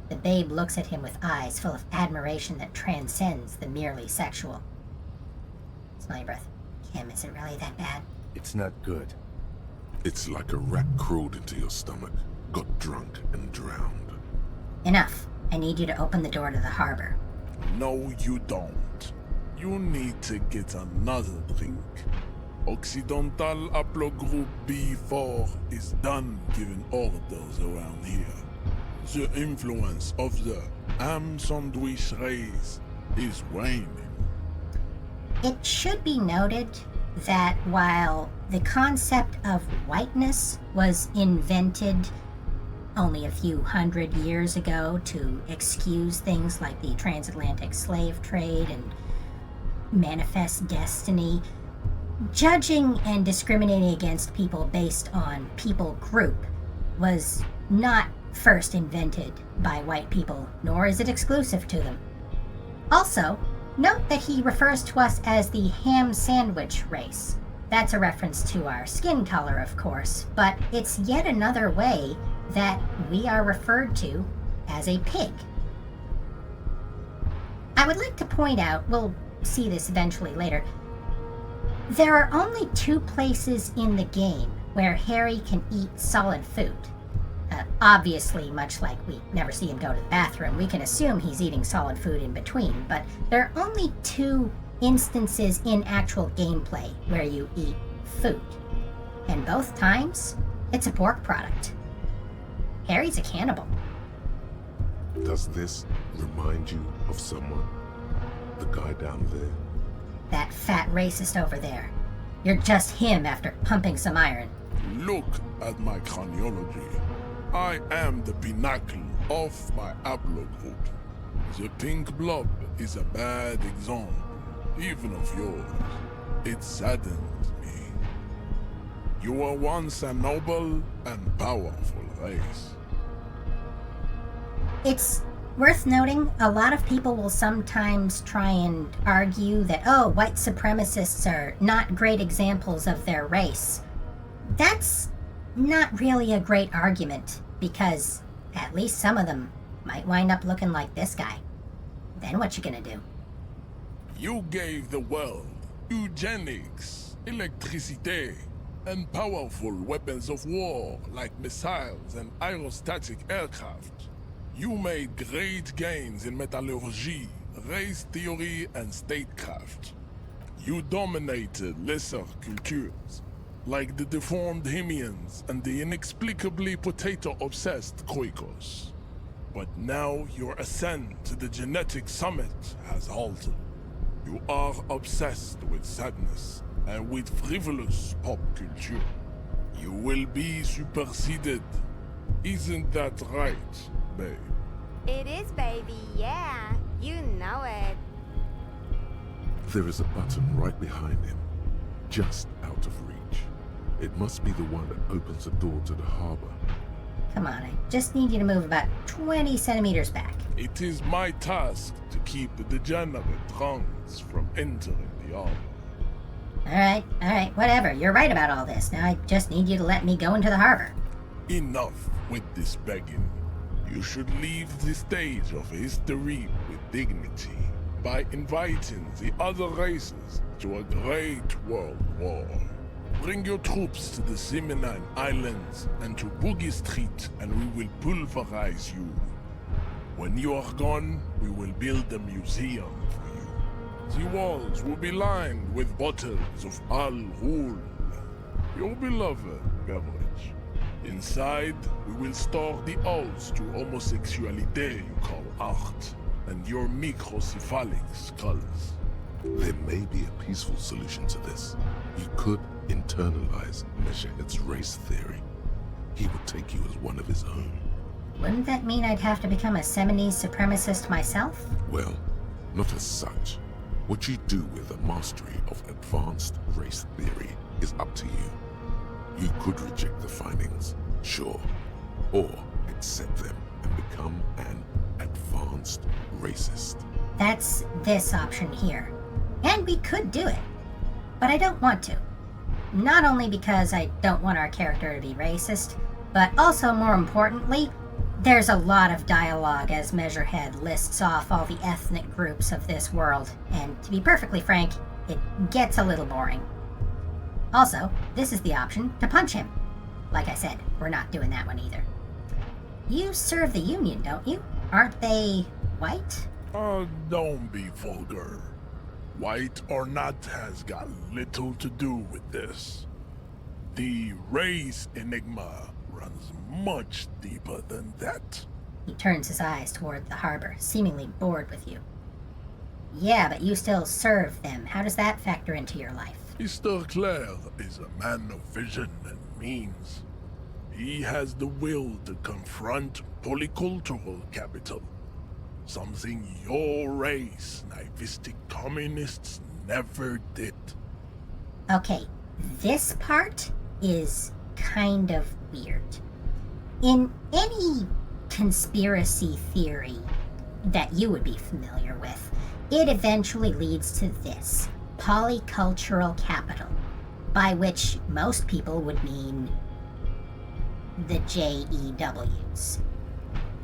The babe looks at him with eyes full of admiration that transcends the merely sexual. Smell your breath. Kim, is it really that bad? It's not good. It's like a rat crawled into your stomach, got drunk, and drowned. Enough. I need you to open the door to the harbor. No, you don't. You need to get another drink. Occidental Haplogroup B4 is done giving orders around here. The influence of the ham sandwich race is waning. It should be noted that while the concept of whiteness was invented only a few hundred years ago to excuse things like the transatlantic slave trade and manifest destiny, judging and discriminating against people based on people group was not first invented by white people, nor is it exclusive to them. Also, note that he refers to us as the ham sandwich race. That's a reference to our skin color, of course, but it's yet another way that we are referred to as a pig. I would like to point out, we'll see this eventually later, there are only 2 places in the game where Harry can eat solid food. Obviously, much like we never see him go to the bathroom, we can assume he's eating solid food in between, but there are only 2 instances in actual gameplay where you eat food. And both times, it's a pork product. Harry's a cannibal. Does this remind you of someone? The guy down there? That fat racist over there. You're just him after pumping some iron. Look at my craniology. I am the pinnacle of my haplogroup. The pink blob is a bad example, even of yours. It saddens me. You were once a noble and powerful race. It's Worth noting, a lot of people will sometimes try and argue that, oh, white supremacists are not great examples of their race. That's not really a great argument, because at least some of them might wind up looking like this guy. Then what you gonna do? You gave the world eugenics, electricity, and powerful weapons of war like missiles and aerostatic aircraft. You made great gains in metallurgy, race theory, and statecraft. You dominated lesser cultures, like the deformed Hemians and the inexplicably potato-obsessed Quakers. But now your ascent to the genetic summit has halted. You are obsessed with sadness and with frivolous pop culture. You will be superseded. Isn't that right, babe? It is, baby, yeah. You know it. There is a button right behind him, just out of reach. It must be the one that opens the door to the harbor. Come on, I just need you to move about 20 centimeters back. It is my task to keep the degenerate drunks from entering the harbor. Alright, whatever. You're right about all this. Now I just need you to let me go into the harbor. Enough with this begging. You should leave the stage of history with dignity by inviting the other races to a great world war. Bring your troops to the Seminine Islands and to Boogie Street, and we will pulverize you. When you are gone, we will build a museum for you. The walls will be lined with bottles of Al Ghul, your beloved beverage. Inside, we will store the odes to homosexuality you call art, and your microcephalic skulls. There may be a peaceful solution to this. You could internalize Meshached's race theory. He would take you as one of his own. Wouldn't that mean I'd have to become a Seminese supremacist myself? Well, not as such. What you do with a mastery of advanced race theory is up to you. You could reject the findings, sure, or accept them and become an advanced racist. That's this option here. And we could do it. But I don't want to. Not only because I don't want our character to be racist, but also, more importantly, there's a lot of dialogue as Measurehead lists off all the ethnic groups of this world, and to be perfectly frank, it gets a little boring. Also, this is the option to punch him. Like I said, we're not doing that one either. You serve the Union, don't you? Aren't they white? Don't be vulgar. White or not has got little to do with this. The race enigma runs much deeper than that. He turns his eyes toward the harbor, seemingly bored with you. Yeah, but you still serve them. How does that factor into your life? Mr. Clare is a man of vision and means. He has the will to confront polycultural capital. Something your race, naivistic communists, never did. Okay, this part is kind of weird. In any conspiracy theory that you would be familiar with, it eventually leads to this, polycultural capital, by which most people would mean the JEWs.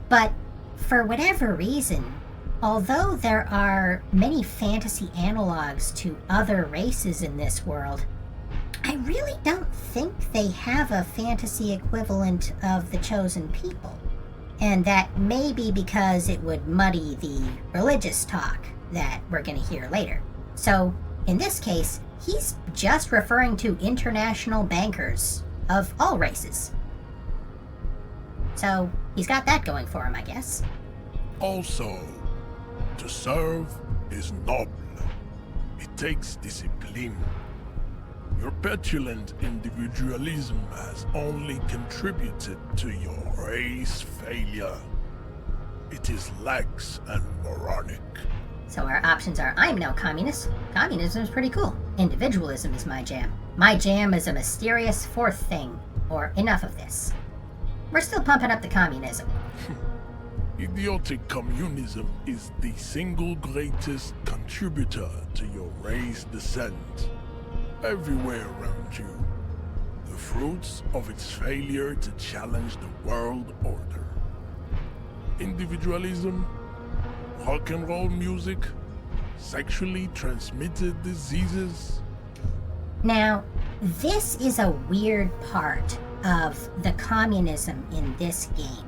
But for whatever reason, although there are many fantasy analogs to other races in this world, I really don't think they have a fantasy equivalent of the chosen people. And that may be because it would muddy the religious talk that we're going to hear later. So, in this case, he's just referring to international bankers of all races. So, he's got that going for him, I guess. Also, to serve is noble. It takes discipline. Your petulant individualism has only contributed to your race failure. It is lax and moronic. So our options are, I'm no communist. Communism is pretty cool. Individualism is my jam. My jam is a mysterious fourth thing, or enough of this. We're still pumping up the communism. Idiotic communism is the single greatest contributor to your race descent. Everywhere around you. The fruits of its failure to challenge the world order. Individualism, rock and roll music, sexually transmitted diseases. Now, this is a weird part of the communism in this game.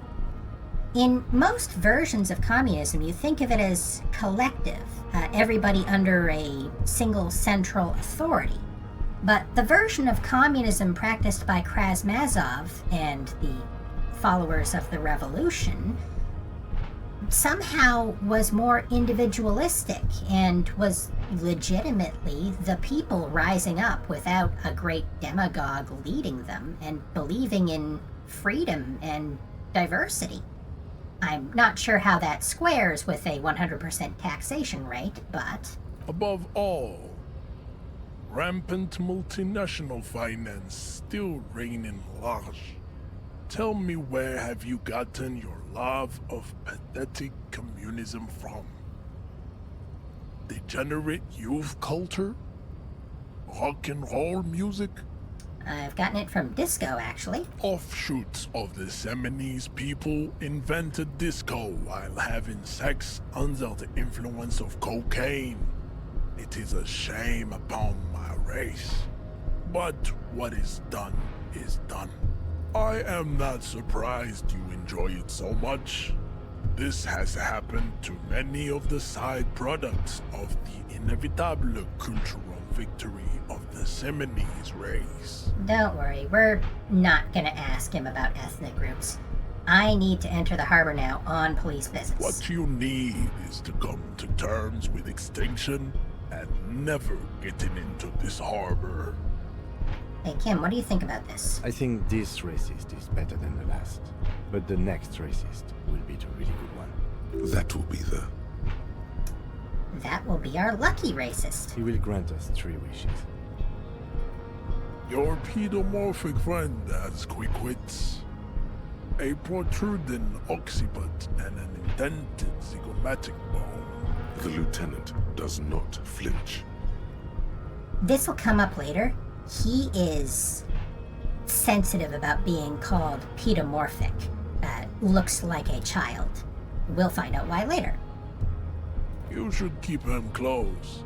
In most versions of communism, you think of it as collective, everybody under a single central authority. But the version of communism practiced by Krasmazov and the followers of the revolution somehow was more individualistic and was legitimately the people rising up without a great demagogue leading them and believing in freedom and diversity. I'm not sure how that squares with a 100% taxation rate, but... Above all, rampant multinational finance still reigning large. Tell me, where have you gotten your love of pathetic communism from? Degenerate youth culture? Rock and roll music? I've gotten it from disco, actually. Offshoots of the Seminoles people invented disco while having sex under the influence of cocaine. It is a shame upon my race. But what is done is done. I am not surprised you enjoy it so much. This has happened to many of the side products of the inevitable cultural victory of the Seminoles race. Don't worry, we're not gonna ask him about ethnic groups. I need to enter the harbor now on police business. What you need is to come to terms with extinction and never getting into this harbor. Hey Kim, what do you think about this? I think this racist is better than the last. But the next racist will be the really good one. That will be the... That will be our lucky racist. He will grant us 3 wishes. Your pedomorphic friend has quick wits. A protruding occiput and an indented zygomatic bone. The lieutenant does not flinch. This'll come up later. He is sensitive about being called pedomorphic. Looks like a child. We'll find out why later. You should keep him close.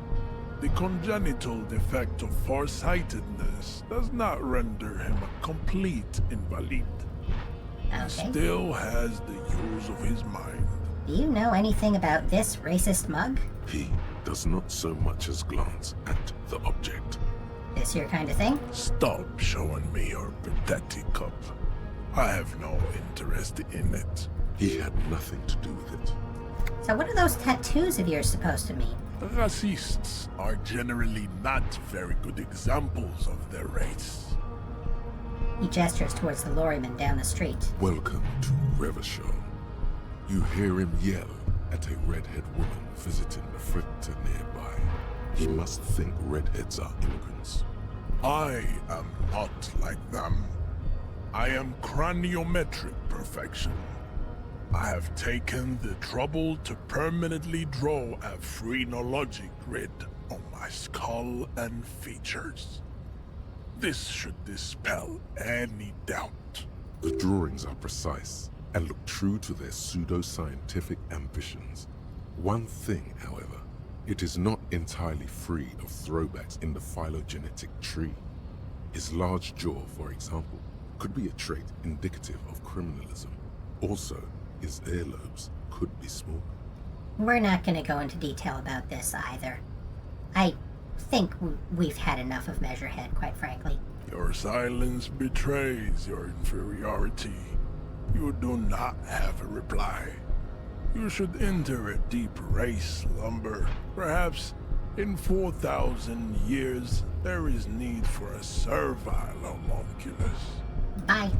The congenital defect of farsightedness does not render him a complete invalid. Okay. He still has the use of his mind. Do you know anything about this racist mug? He does not so much as glance at the object. This your kind of thing? Stop showing me your pathetic cup. I have no interest in it. He had nothing to do with it. So what are those tattoos of yours supposed to mean? Racists are generally not very good examples of their race. He gestures towards the lorryman down the street. Welcome to Revachol. You hear him yell at a redhead woman visiting the fritter nearby. He must think redheads are immigrants. I am not like them. I am craniometric perfection. I have taken the trouble to permanently draw a phrenologic grid on my skull and features. This should dispel any doubt. The drawings are precise and look true to their pseudo-scientific ambitions. One thing, however, it is not entirely free of throwbacks in the phylogenetic tree. His large jaw, for example, could be a trait indicative of criminalism. Also, his earlobes could be small. We're not going to go into detail about this either. I think we've had enough of Measurehead, quite frankly. Your silence betrays your inferiority. You do not have a reply. You should enter a deep race slumber. Perhaps in 4,000 years, there is need for a servile homunculus. Bye.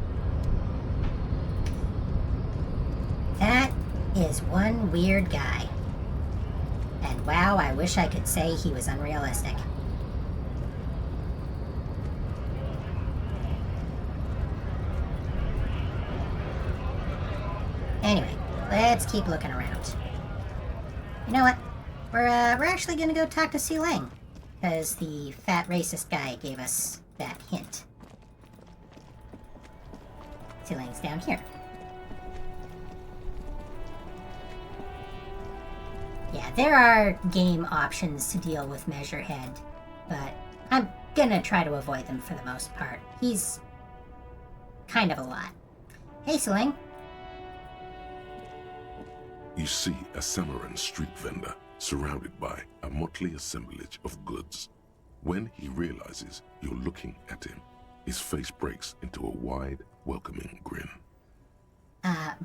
That is one weird guy. And wow, I wish I could say he was unrealistic. Anyway, let's let's keep looking around. You know what? We're actually gonna go talk to Si Lang, because the fat racist guy gave us that hint. Si Lang's down here. Yeah, there are game options to deal with Measurehead, but I'm gonna try to avoid them for the most part. He's kind of a lot. Hey, Si Lang. You see a Samaran street vendor surrounded by a motley assemblage of goods. When he realizes you're looking at him, his face breaks into a wide, welcoming grin.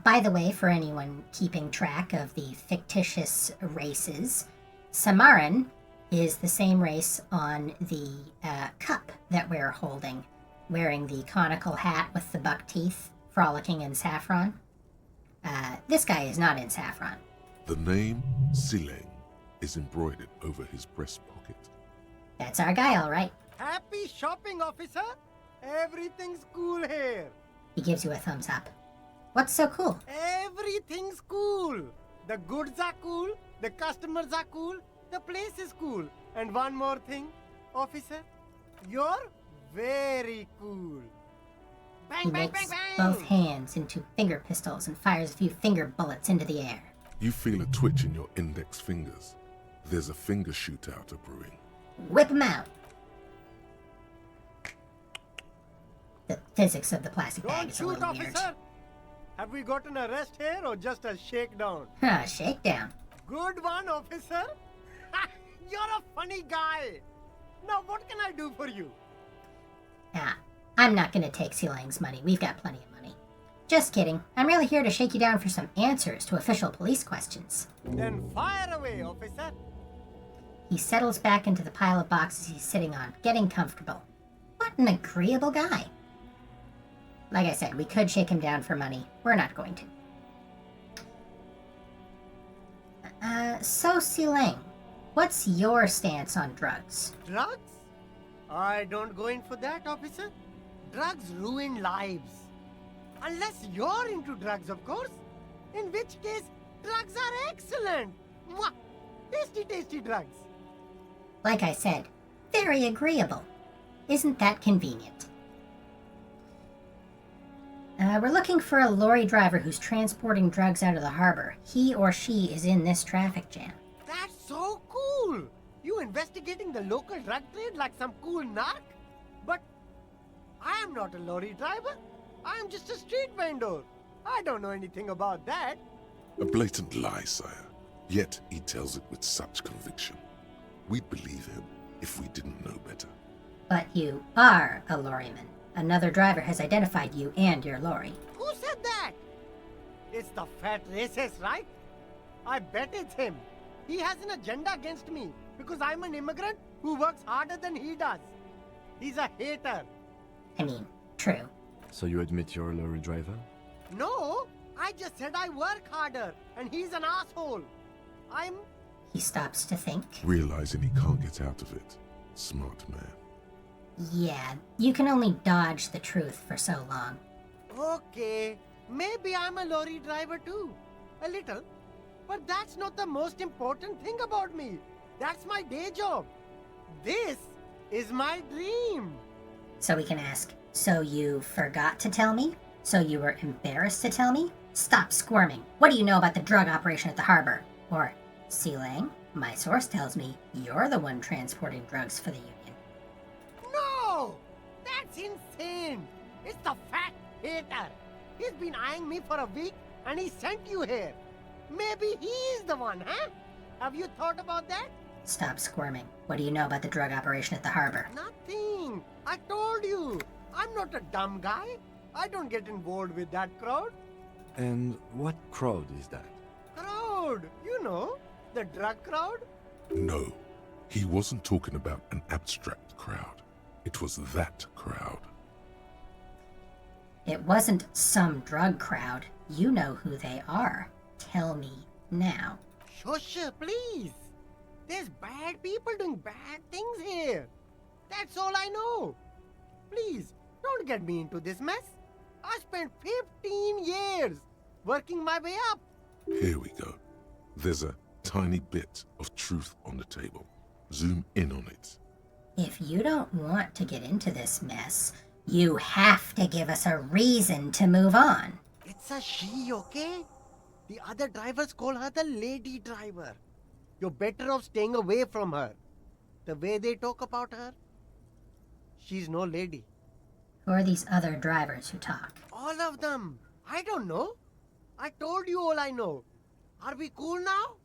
By the way, for anyone keeping track of the fictitious races, Samaran is the same race on the cup that we're holding, wearing the conical hat with the buck teeth, frolicking in saffron. This guy is not in saffron. The name Sileng is embroidered over his breast pocket. That's our guy, all right. Happy shopping, officer! Everything's cool here. He gives you a thumbs up. What's so cool? Everything's cool. The goods are cool, the customers are cool, the place is cool. And one more thing, officer, you're very cool. Bang, He bang, makes bang, bang! both hands into finger pistols and fires a few finger bullets into the air. You feel a twitch in your index fingers. There's a finger shootout brewing. Whip him out. The physics of the plastic bag Don't is a shoot, little weird. officer! Have we got an arrest here or just a shakedown? Shakedown. Good one, officer. You're a funny guy. Now, what can I do for you? I'm not gonna take Si Lang's money. We've got plenty of money. Just kidding. I'm really here to shake you down for some answers to official police questions. Then fire away, officer. He settles back into the pile of boxes he's sitting on, getting comfortable. What an agreeable guy. Like I said, we could shake him down for money. We're not going to. So Si Lang, what's your stance on drugs? Drugs? I don't go in for that, officer. Drugs ruin lives. Unless you're into drugs, of course. In which case, drugs are excellent. Mwah! Tasty, tasty drugs. Like I said, very agreeable. Isn't that convenient? We're looking for a lorry driver who's transporting drugs out of the harbor. He or she is in this traffic jam. That's so cool. You investigating the local drug trade like some cool narc? But I am not a lorry driver. I am just a street vendor. I don't know anything about that. A blatant lie, sire. Yet he tells it with such conviction. We'd believe him if we didn't know better. But you are a lorryman. Another driver has identified you and your lorry. Who said that? It's the fat racist, right? I bet it's him. He has an agenda against me because I'm an immigrant who works harder than he does. He's a hater. I mean, true. So you admit you're a lorry driver? No, I just said I work harder and he's an asshole. He stops to think. Realizing he can't get out of it. Smart man. Yeah, you can only dodge the truth for so long. Okay, maybe I'm a lorry driver too. A little. But that's not the most important thing about me. That's my day job. This is my dream. So we can ask, so you forgot to tell me? So you were embarrassed to tell me? Stop squirming. What do you know about the drug operation at the harbor? Or, Si Lang, my source tells me you're the one transporting drugs for the Union. No! That's insane! It's the fat hater. He's been eyeing me for a week and he sent you here. Maybe he's the one, huh? Have you thought about that? Stop squirming. What do you know about the drug operation at the harbor? Nothing. I told you. I'm not a dumb guy. I don't get involved with that crowd. And what crowd is that? Crowd? You know, the drug crowd? No, he wasn't talking about an abstract crowd. It was that crowd. It wasn't some drug crowd. You know who they are. Tell me now. Shush, please. There's bad people doing bad things here. That's all I know. Please, don't get me into this mess. I spent 15 years working my way up. Here we go. There's a tiny bit of truth on the table. Zoom in on it. If you don't want to get into this mess, you have to give us a reason to move on. It's a she, okay? The other drivers call her the lady driver. You're better off staying away from her. The way they talk about her, she's no lady. Who are these other drivers who talk? All of them. I don't know. I told you all I know. Are we cool now?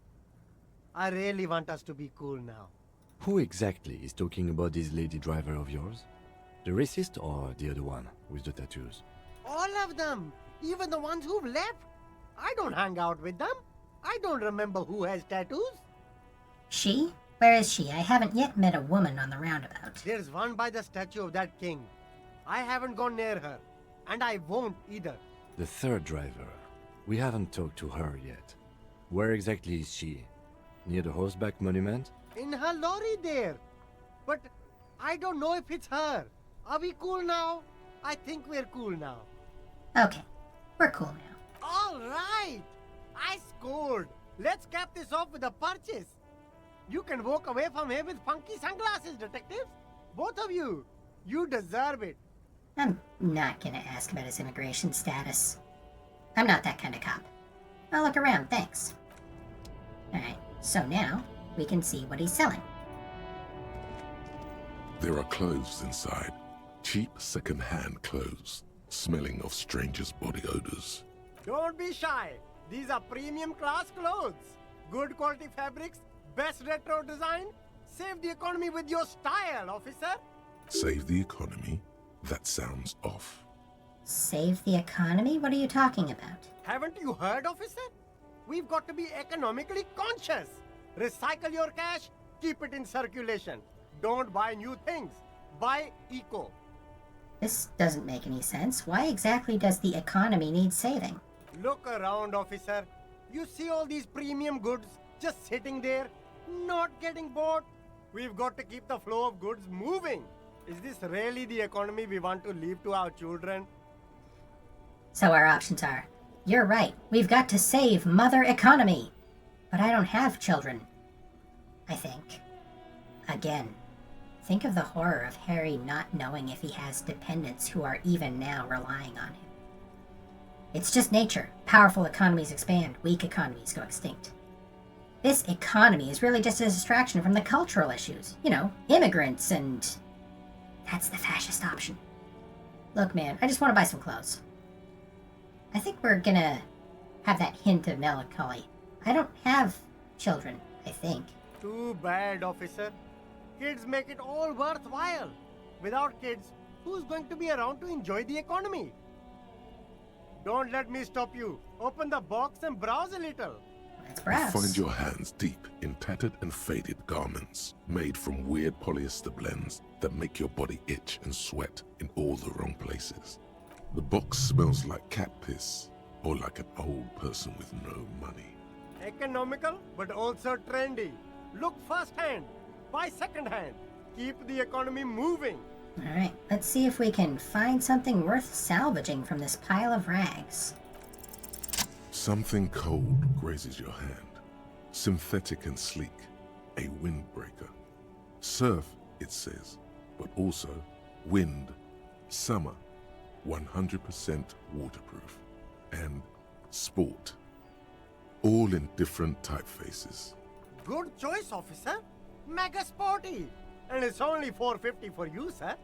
I really want us to be cool now. Who exactly is talking about this lady driver of yours? The racist or the other one with the tattoos? All of them. Even the ones who've left. I don't hang out with them. I don't remember who has tattoos. She? Where is she? I haven't yet met a woman on the roundabout. There's one by the statue of that king. I haven't gone near her. And I won't either. The third driver. We haven't talked to her yet. Where exactly is she? Near the horseback monument? In her lorry there. But I don't know if it's her. Are we cool now? I think we're cool now. Okay, we're cool now. All right. I scored. Let's cap this off with a purchase. You can walk away from here with funky sunglasses, detectives. Both of you. You deserve it. I'm not gonna ask about his immigration status. I'm not that kind of cop. I'll look around, thanks. Alright, so now we can see what he's selling. There are clothes inside. Cheap second-hand clothes, smelling of strangers' body odors. Don't be shy. These are premium class clothes. Good quality fabrics, best retro design. Save the economy with your style, officer. Save the economy? That sounds off. Save the economy? What are you talking about? Haven't you heard, officer? We've got to be economically conscious. Recycle your cash, keep it in circulation. Don't buy new things. Buy eco. This doesn't make any sense. Why exactly does the economy need saving? Look around, officer. You see all these premium goods just sitting there, not getting bought? We've got to keep the flow of goods moving. Is this really the economy we want to leave to our children? So our options are, you're right, we've got to save Mother Economy. But I don't have children. I think. Again, think of the horror of Harry not knowing if he has dependents who are even now relying on him. It's just nature. Powerful economies expand, weak economies go extinct. This economy is really just a distraction from the cultural issues. You know, immigrants and... That's the fascist option. Look, man, I just want to buy some clothes. I think we're gonna have that hint of melancholy. I don't have children, I think. Too bad, officer. Kids make it all worthwhile. Without kids, who's going to be around to enjoy the economy? Don't let me stop you. Open the box and browse a little. Let's browse. Find your hands deep in tattered and faded garments made from weird polyester blends that make your body itch and sweat in all the wrong places. The box smells like cat piss or like an old person with no money. Economical, but also trendy. Look firsthand. Buy secondhand. Keep the economy moving. Alright, let's see if we can find something worth salvaging from this pile of rags. Something cold grazes your hand. Synthetic and sleek. A windbreaker. Surf, it says, but also wind, summer, 100% waterproof, and sport. All in different typefaces. Good choice, officer. Mega sporty. And it's only $4.50 for you, sir.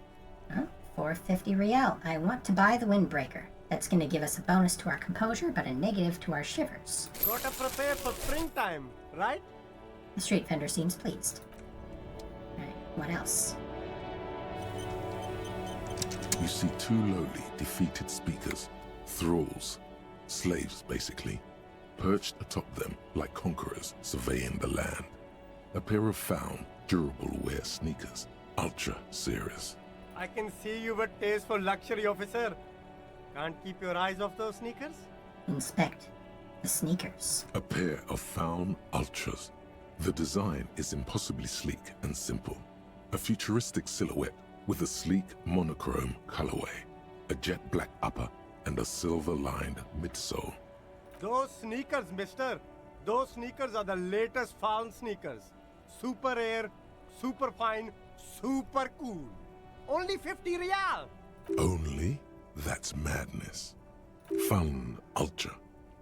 Huh? 450 real. I want to buy the windbreaker. That's going to give us a bonus to our composure, but a negative to our shivers. Gotta prepare for springtime, right? The street vendor seems pleased. Alright, what else? You see two lowly, defeated speakers, thralls, slaves basically, perched atop them like conquerors surveying the land. A pair of found, durable wear sneakers, ultra serious. I can see you've a taste for luxury, officer. Can't keep your eyes off those sneakers? Inspect the sneakers. A pair of found ultras. The design is impossibly sleek and simple. A futuristic silhouette with a sleek monochrome colorway, a jet black upper, and a silver-lined midsole. Those sneakers, mister. Those sneakers are the latest found sneakers. Super air, super fine, super cool. Only 50 real. Only? That's madness. Fun Ultra.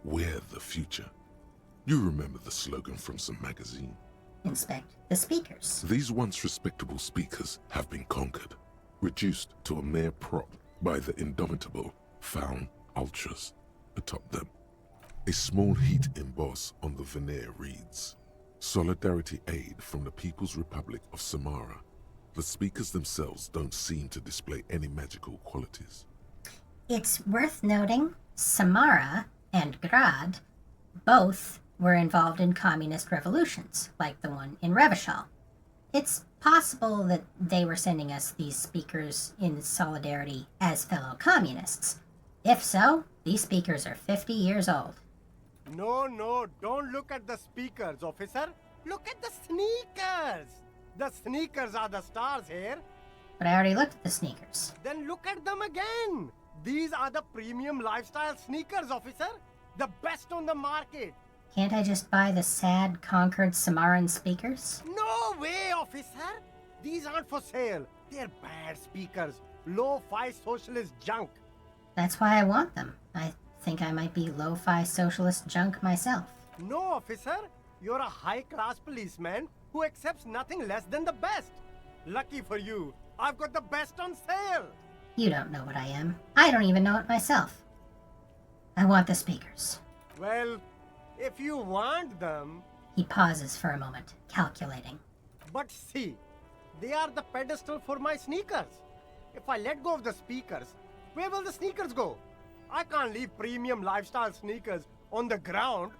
We're the future. You remember the slogan from some magazine? Inspect the speakers. These once respectable speakers have been conquered, reduced to a mere prop by the indomitable Faun Ultras atop them. A small heat emboss on the veneer reads, Solidarity Aid from the People's Republic of Samara. The speakers themselves don't seem to display any magical qualities. It's worth noting Samara and Grad both were involved in communist revolutions, like the one in Revachol. It's possible that they were sending us these speakers in solidarity as fellow communists. If so, these speakers are 50 years old. No, don't look at the speakers, officer. Look at the sneakers. The sneakers are the stars here. But I already looked at the sneakers. Then look at them again. These are the premium lifestyle sneakers, officer. The best on the market. Can't I just buy the sad, conquered Samaran speakers? No way, officer. These aren't for sale. They're bad speakers. Lo-fi socialist junk. That's why I want them. I think I might be lo-fi socialist junk myself. No, officer. You're a high-class policeman who accepts nothing less than the best. Lucky for you, I've got the best on sale. You don't know what I am. I don't even know it myself. I want the speakers. Well, if you want them... He pauses for a moment, calculating. But see, they are the pedestal for my sneakers. If I let go of the speakers, where will the sneakers go? I can't leave premium lifestyle sneakers on the ground.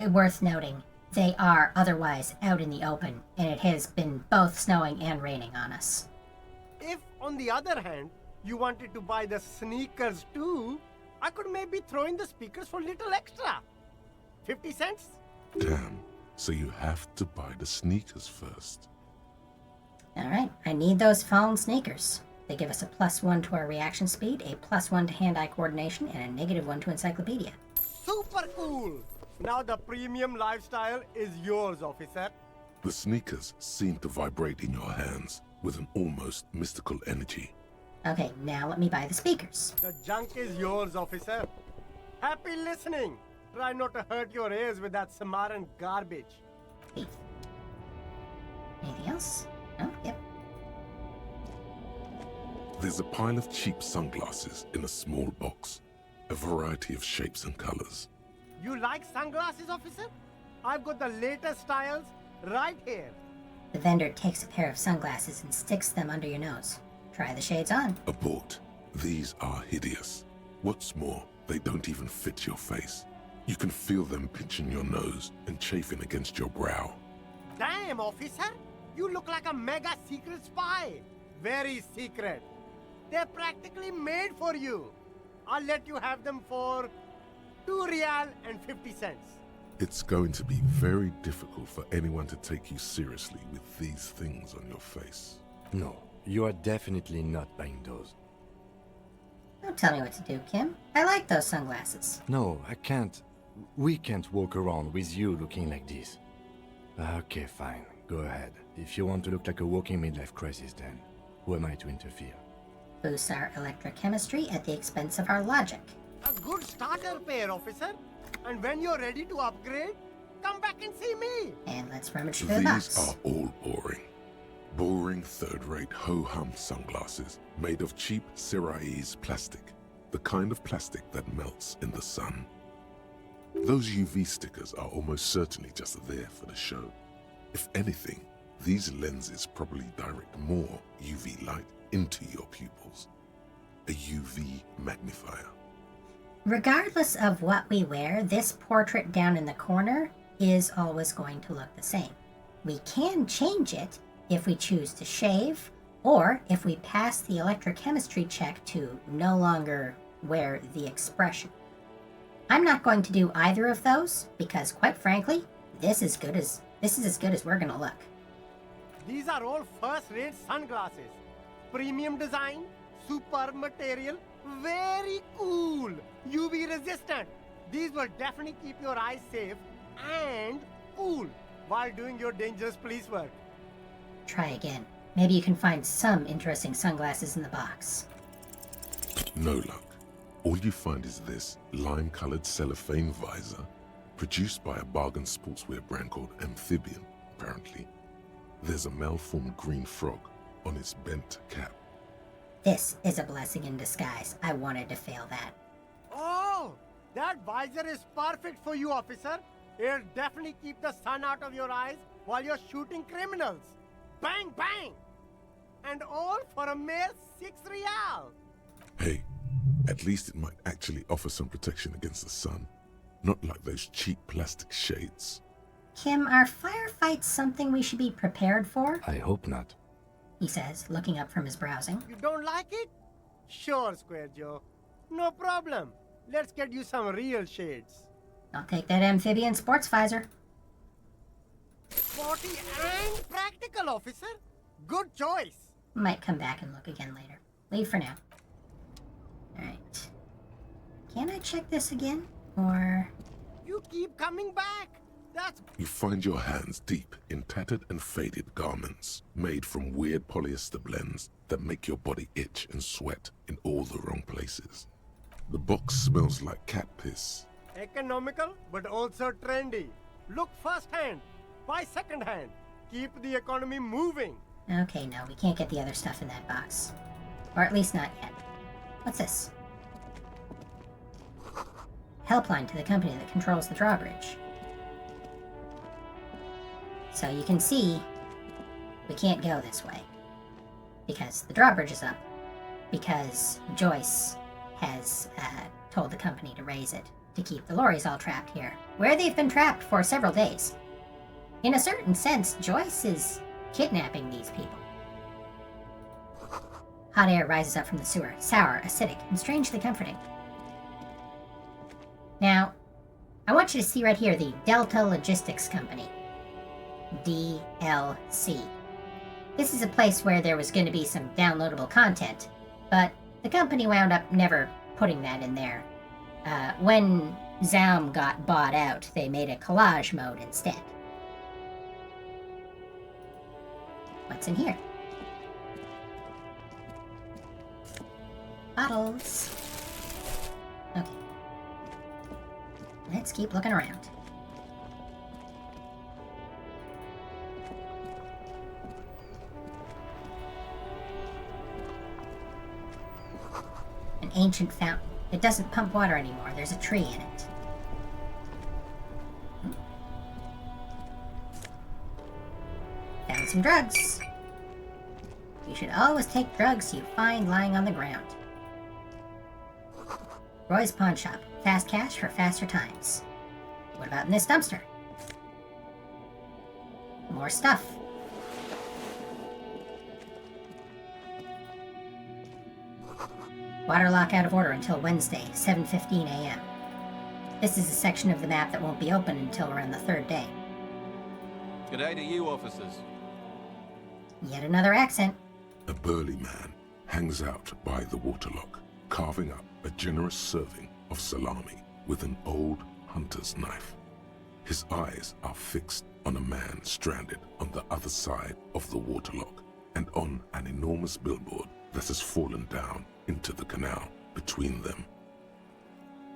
Worth noting, they are otherwise out in the open, and it has been both snowing and raining on us. If, on the other hand, you wanted to buy the sneakers too, I could maybe throw in the speakers for little extra. 50 cents? Damn, so you have to buy the sneakers first. Alright, I need those fallen sneakers. They give us a +1 to our reaction speed, a +1 to hand-eye coordination, and a -1 to encyclopedia. Super cool! Now the premium lifestyle is yours, officer. The sneakers seem to vibrate in your hands with an almost mystical energy. Okay, now let me buy the speakers. The junk is yours, officer. Happy listening! Try not to hurt your ears with that Samaran garbage. Thief. Anything else? Oh, yep. There's a pile of cheap sunglasses in a small box, a variety of shapes and colors. You like sunglasses, officer? I've got the latest styles right here. The vendor takes a pair of sunglasses and sticks them under your nose. Try the shades on. Abort. These are hideous. What's more, they don't even fit your face. You can feel them pinching your nose and chafing against your brow. Damn, officer! You look like a mega secret spy. Very secret. They're practically made for you. I'll let you have them for 2 real and 50 cents. It's going to be very difficult for anyone to take you seriously with these things on your face. No, you are definitely not buying those. Don't tell me what to do, Kim. I like those sunglasses. No, I can't. We can't walk around with you looking like this. Okay, fine. Go ahead. If you want to look like a walking midlife crisis, then who am I to interfere? Boosts our electrochemistry at the expense of our logic. A good starter pair, officer. And when you're ready to upgrade, come back and see me. And let's rummage through the box. These are all boring. Boring third-rate ho-hum sunglasses made of cheap Syrahese plastic. The kind of plastic that melts in the sun. Those UV stickers are almost certainly just there for the show. If anything, these lenses probably direct more UV light into your pupils. A UV magnifier. Regardless of what we wear, this portrait down in the corner is always going to look the same. We can change it if we choose to shave, or if we pass the electrochemistry check to no longer wear the expression. I'm not going to do either of those because, quite frankly, this is as good as we're gonna look. These are all first-rate sunglasses. Premium design, superb material, very cool, UV resistant. These will definitely keep your eyes safe and cool while doing your dangerous police work. Try again. Maybe you can find some interesting sunglasses in the box. No luck. All you find is this lime-colored cellophane visor, produced by a bargain sportswear brand called Amphibian, apparently. There's a malformed green frog on its bent cap. This is a blessing in disguise. I wanted to fail that. Oh, that visor is perfect for you, officer. It'll definitely keep the sun out of your eyes while you're shooting criminals. Bang, bang! And all for a mere 6 real. Hey, at least it might actually offer some protection against the sun. Not like those cheap plastic shades. Kim, are firefights something we should be prepared for? I hope not. He says, looking up from his browsing. You don't like it? Sure, Square Joe. No problem. Let's get you some real shades. I'll take that amphibian sports visor. Sporty and practical, officer. Good choice. Might come back and look again later. Leave for now. Alright. Can I check this again? Or... You keep coming back. That's... You find your hands deep in tattered and faded garments made from weird polyester blends that make your body itch and sweat in all the wrong places. The box smells like cat piss. Economical, but also trendy. Look firsthand. Buy secondhand. Keep the economy moving. Okay, no, we can't get the other stuff in that box. Or at least not yet. What's this? Helpline to the company that controls the drawbridge. So you can see, we can't go this way. Because the drawbridge is up. Because Joyce has told the company to raise it to keep the lorries all trapped here, where they've been trapped for several days. In a certain sense, Joyce is kidnapping these people. Hot air rises up from the sewer, sour, acidic, and strangely comforting. Now, I want you to see right here the Delta Logistics Company. DLC. This is a place where there was going to be some downloadable content, but the company wound up never putting that in there. When Zaum got bought out, they made a collage mode instead. What's in here? Bottles. Okay. Let's keep looking around. An ancient fountain. It doesn't pump water anymore. There's a tree in it. Found some drugs. You should always take drugs you find lying on the ground. Roy's Pawn Shop. Fast cash for faster times. What about in this dumpster? More stuff. Water lock out of order until Wednesday, 7:15 a.m. This is a section of the map that won't be open until around the third day. G'day to you, officers. Yet another accent. A burly man hangs out by the waterlock, carving up a generous serving of salami with an old hunter's knife. His eyes are fixed on a man stranded on the other side of the waterlock and on an enormous billboard that has fallen down into the canal between them.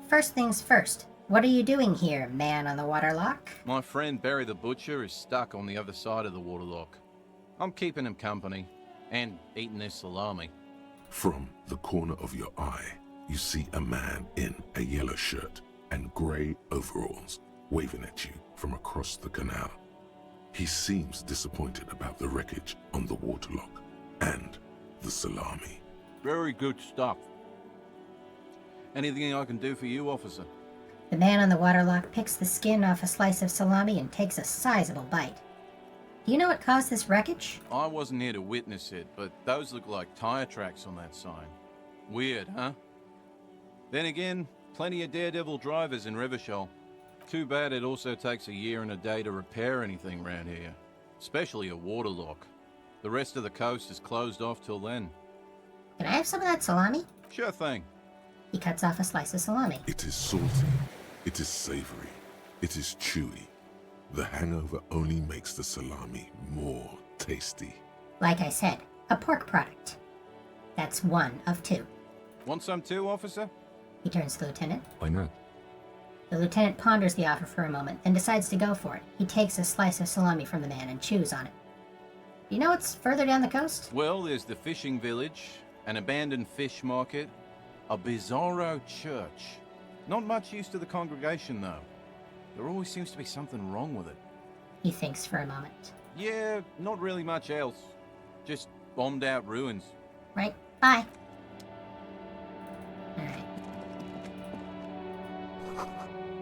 First things first. What are you doing here, man on the waterlock? My friend Barry the Butcher is stuck on the other side of the waterlock. I'm keeping him company and eating his salami. From the corner of your eye, you see a man in a yellow shirt and grey overalls waving at you from across the canal. He seems disappointed about the wreckage on the waterlock and the salami. Very good stuff. Anything I can do for you, officer? The man on the waterlock picks the skin off a slice of salami and takes a sizable bite. Do you know what caused this wreckage? I wasn't here to witness it, but those look like tire tracks on that sign. Weird, huh? Then again, plenty of daredevil drivers in Revachol. Too bad it also takes a year and a day to repair anything around here. Especially a waterlock. The rest of the coast is closed off till then. Can I have some of that salami? Sure thing. He cuts off a slice of salami. It is salty, It is savory. It is chewy. The hangover only makes the salami more tasty. Like I said, a pork product. That's one of two. Want some too, officer? He turns to the lieutenant. Why not? The lieutenant ponders the offer for a moment, then decides to go for it. He takes a slice of salami from the man and chews on it. You know what's further down the coast? Well, there's the fishing village, an abandoned fish market, a bizarro church. Not much use to the congregation, though. There always seems to be something wrong with it. He thinks for a moment. Yeah, not really much else. Just bombed out ruins. Right, bye. Alright.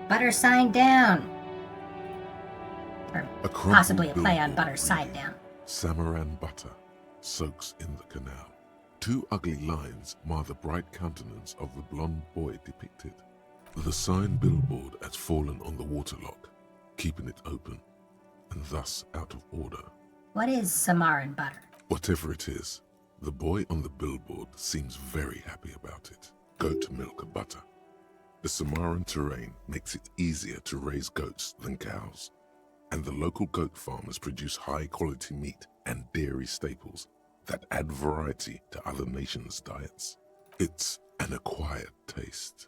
Butter sign down. Or possibly a play on butter side down. Samaran butter soaks in the canal. Two ugly lines mar the bright countenance of the blonde boy depicted. The sign billboard has fallen on the waterlock, keeping it open, and thus out of order. What is Samaran butter? Whatever it is, the boy on the billboard seems very happy about it. Goat milk butter. The Samaran terrain makes it easier to raise goats than cows, and the local goat farmers produce high-quality meat and dairy staples that add variety to other nations' diets. It's an acquired taste.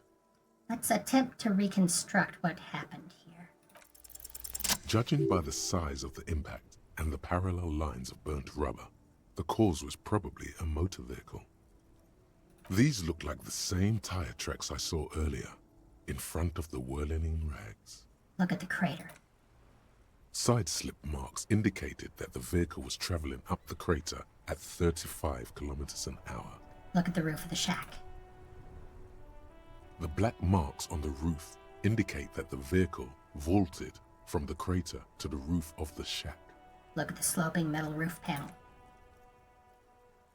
Let's attempt to reconstruct what happened here. Judging by the size of the impact and the parallel lines of burnt rubber, the cause was probably a motor vehicle. These look like the same tire tracks I saw earlier, in front of the whirling rags. Look at the crater. Side slip marks indicated that the vehicle was traveling up the crater at 35 kilometers an hour. Look at the roof of the shack. The black marks on the roof indicate that the vehicle vaulted from the crater to the roof of the shack. Look at the sloping metal roof panel.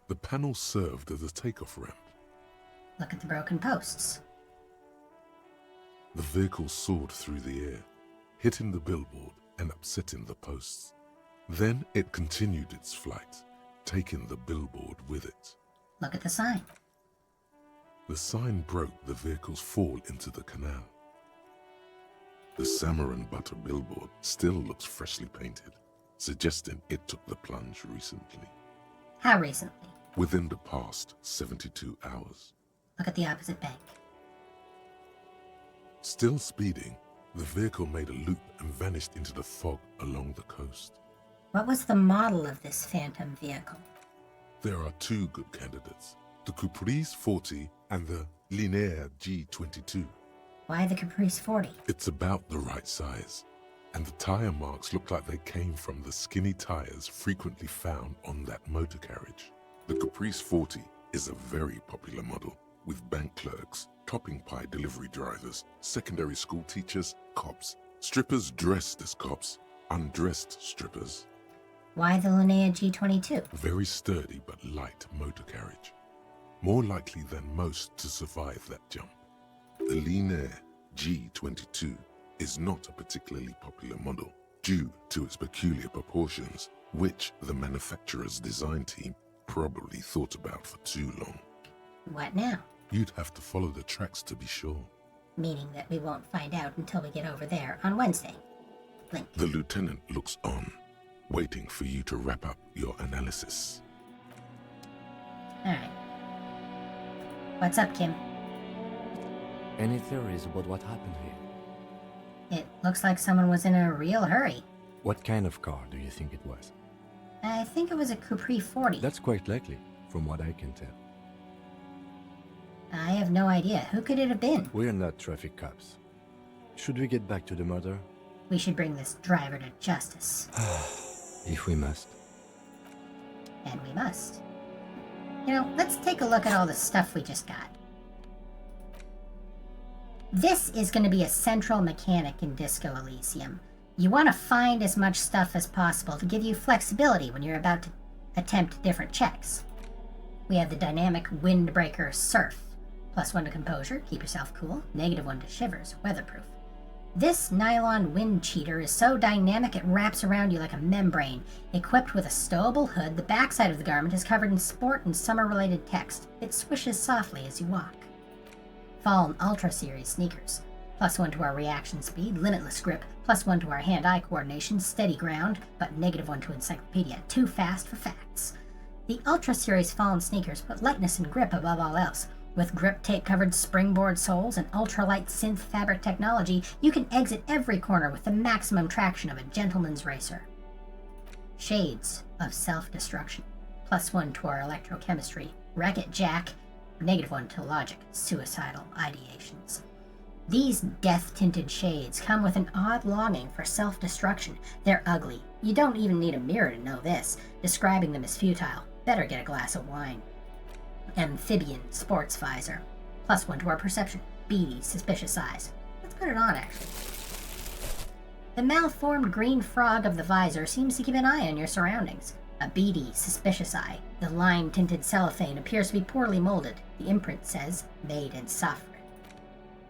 The panel served as a takeoff ramp. Look at the broken posts. The vehicle soared through the air, hitting the billboard and upsetting the posts. Then it continued its flight, taking the billboard with it. Look at the sign. The sign broke the vehicle's fall into the canal. The Samaran butter billboard still looks freshly painted, suggesting it took the plunge recently. How recently? Within the past 72 hours. Look at the opposite bank. Still speeding, the vehicle made a loop and vanished into the fog along the coast. What was the model of this phantom vehicle? There are two good candidates, the Caprice 40 and the Linear G22. Why the Caprice 40? It's about the right size, and the tire marks look like they came from the skinny tires frequently found on that motor carriage. The Caprice 40 is a very popular model, with bank clerks, topping pie delivery drivers, secondary school teachers, cops, strippers dressed as cops, undressed strippers. Why the Linnea G22? Very sturdy but light motor carriage. More likely than most to survive that jump. The Linear G22 is not a particularly popular model due to its peculiar proportions, which the manufacturer's design team probably thought about for too long. What now? You'd have to follow the tracks to be sure. Meaning that we won't find out until we get over there on Wednesday. Link. The lieutenant looks on, waiting for you to wrap up your analysis. Alright. What's up, Kim? Any theories about what happened here? It looks like someone was in a real hurry. What kind of car do you think it was? I think it was a Capri 40. That's quite likely, from what I can tell. I have no idea. Who could it have been? We're not traffic cops. Should we get back to the murder? We should bring this driver to justice. If we must. And we must. You know, let's take a look at all the stuff we just got. This is going to be a central mechanic in Disco Elysium. You want to find as much stuff as possible to give you flexibility when you're about to attempt different checks. We have the dynamic windbreaker Surf. +1 to composure, keep yourself cool. -1 to shivers, weatherproof. This nylon wind cheater is so dynamic it wraps around you like a membrane. Equipped with a stowable hood, the backside of the garment is covered in sport and summer-related text. It swishes softly as you walk. Fall and Ultra Series sneakers. +1 to our reaction speed, limitless grip, +1 to our hand-eye coordination, steady ground, but -1 to encyclopedia, too fast for facts. The Ultra Series Fallen sneakers put lightness and grip above all else. With grip tape-covered springboard soles and ultralight synth fabric technology, you can exit every corner with the maximum traction of a gentleman's racer. Shades of self-destruction, +1 to our electrochemistry, Wreck-It Jack, -1 to logic, suicidal ideations. These death-tinted shades come with an odd longing for self-destruction. They're ugly. You don't even need a mirror to know this. Describing them is futile. Better get a glass of wine. Amphibian sports visor, +1 to our perception, beady, suspicious eyes. Let's put it on, actually. The malformed green frog of the visor seems to keep an eye on your surroundings. A beady, suspicious eye. The lime-tinted cellophane appears to be poorly molded. The imprint says, made in software.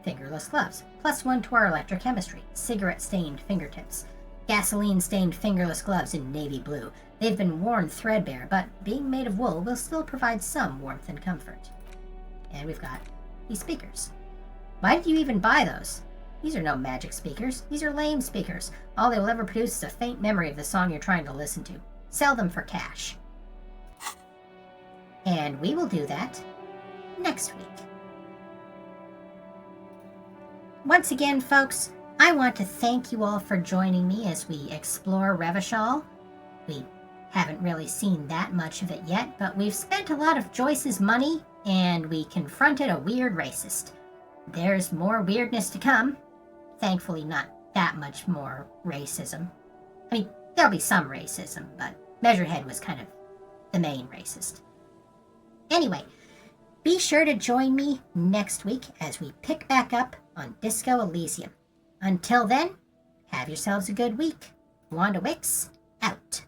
Fingerless gloves, +1 to our electrochemistry, cigarette-stained fingertips. Gasoline-stained fingerless gloves in navy blue. They've been worn threadbare, but being made of wool will still provide some warmth and comfort. And we've got these speakers. Why did you even buy those? These are no magic speakers. These are lame speakers. All they will ever produce is a faint memory of the song you're trying to listen to. Sell them for cash. And we will do that next week. Once again, folks, I want to thank you all for joining me as we explore Revachol. We haven't really seen that much of it yet, but we've spent a lot of Joyce's money, and we confronted a weird racist. There's more weirdness to come. Thankfully, not that much more racism. I mean, there'll be some racism, but Measurehead was kind of the main racist. Anyway, be sure to join me next week as we pick back up on Disco Elysium. Until then, have yourselves a good week. Wanda Wix, out.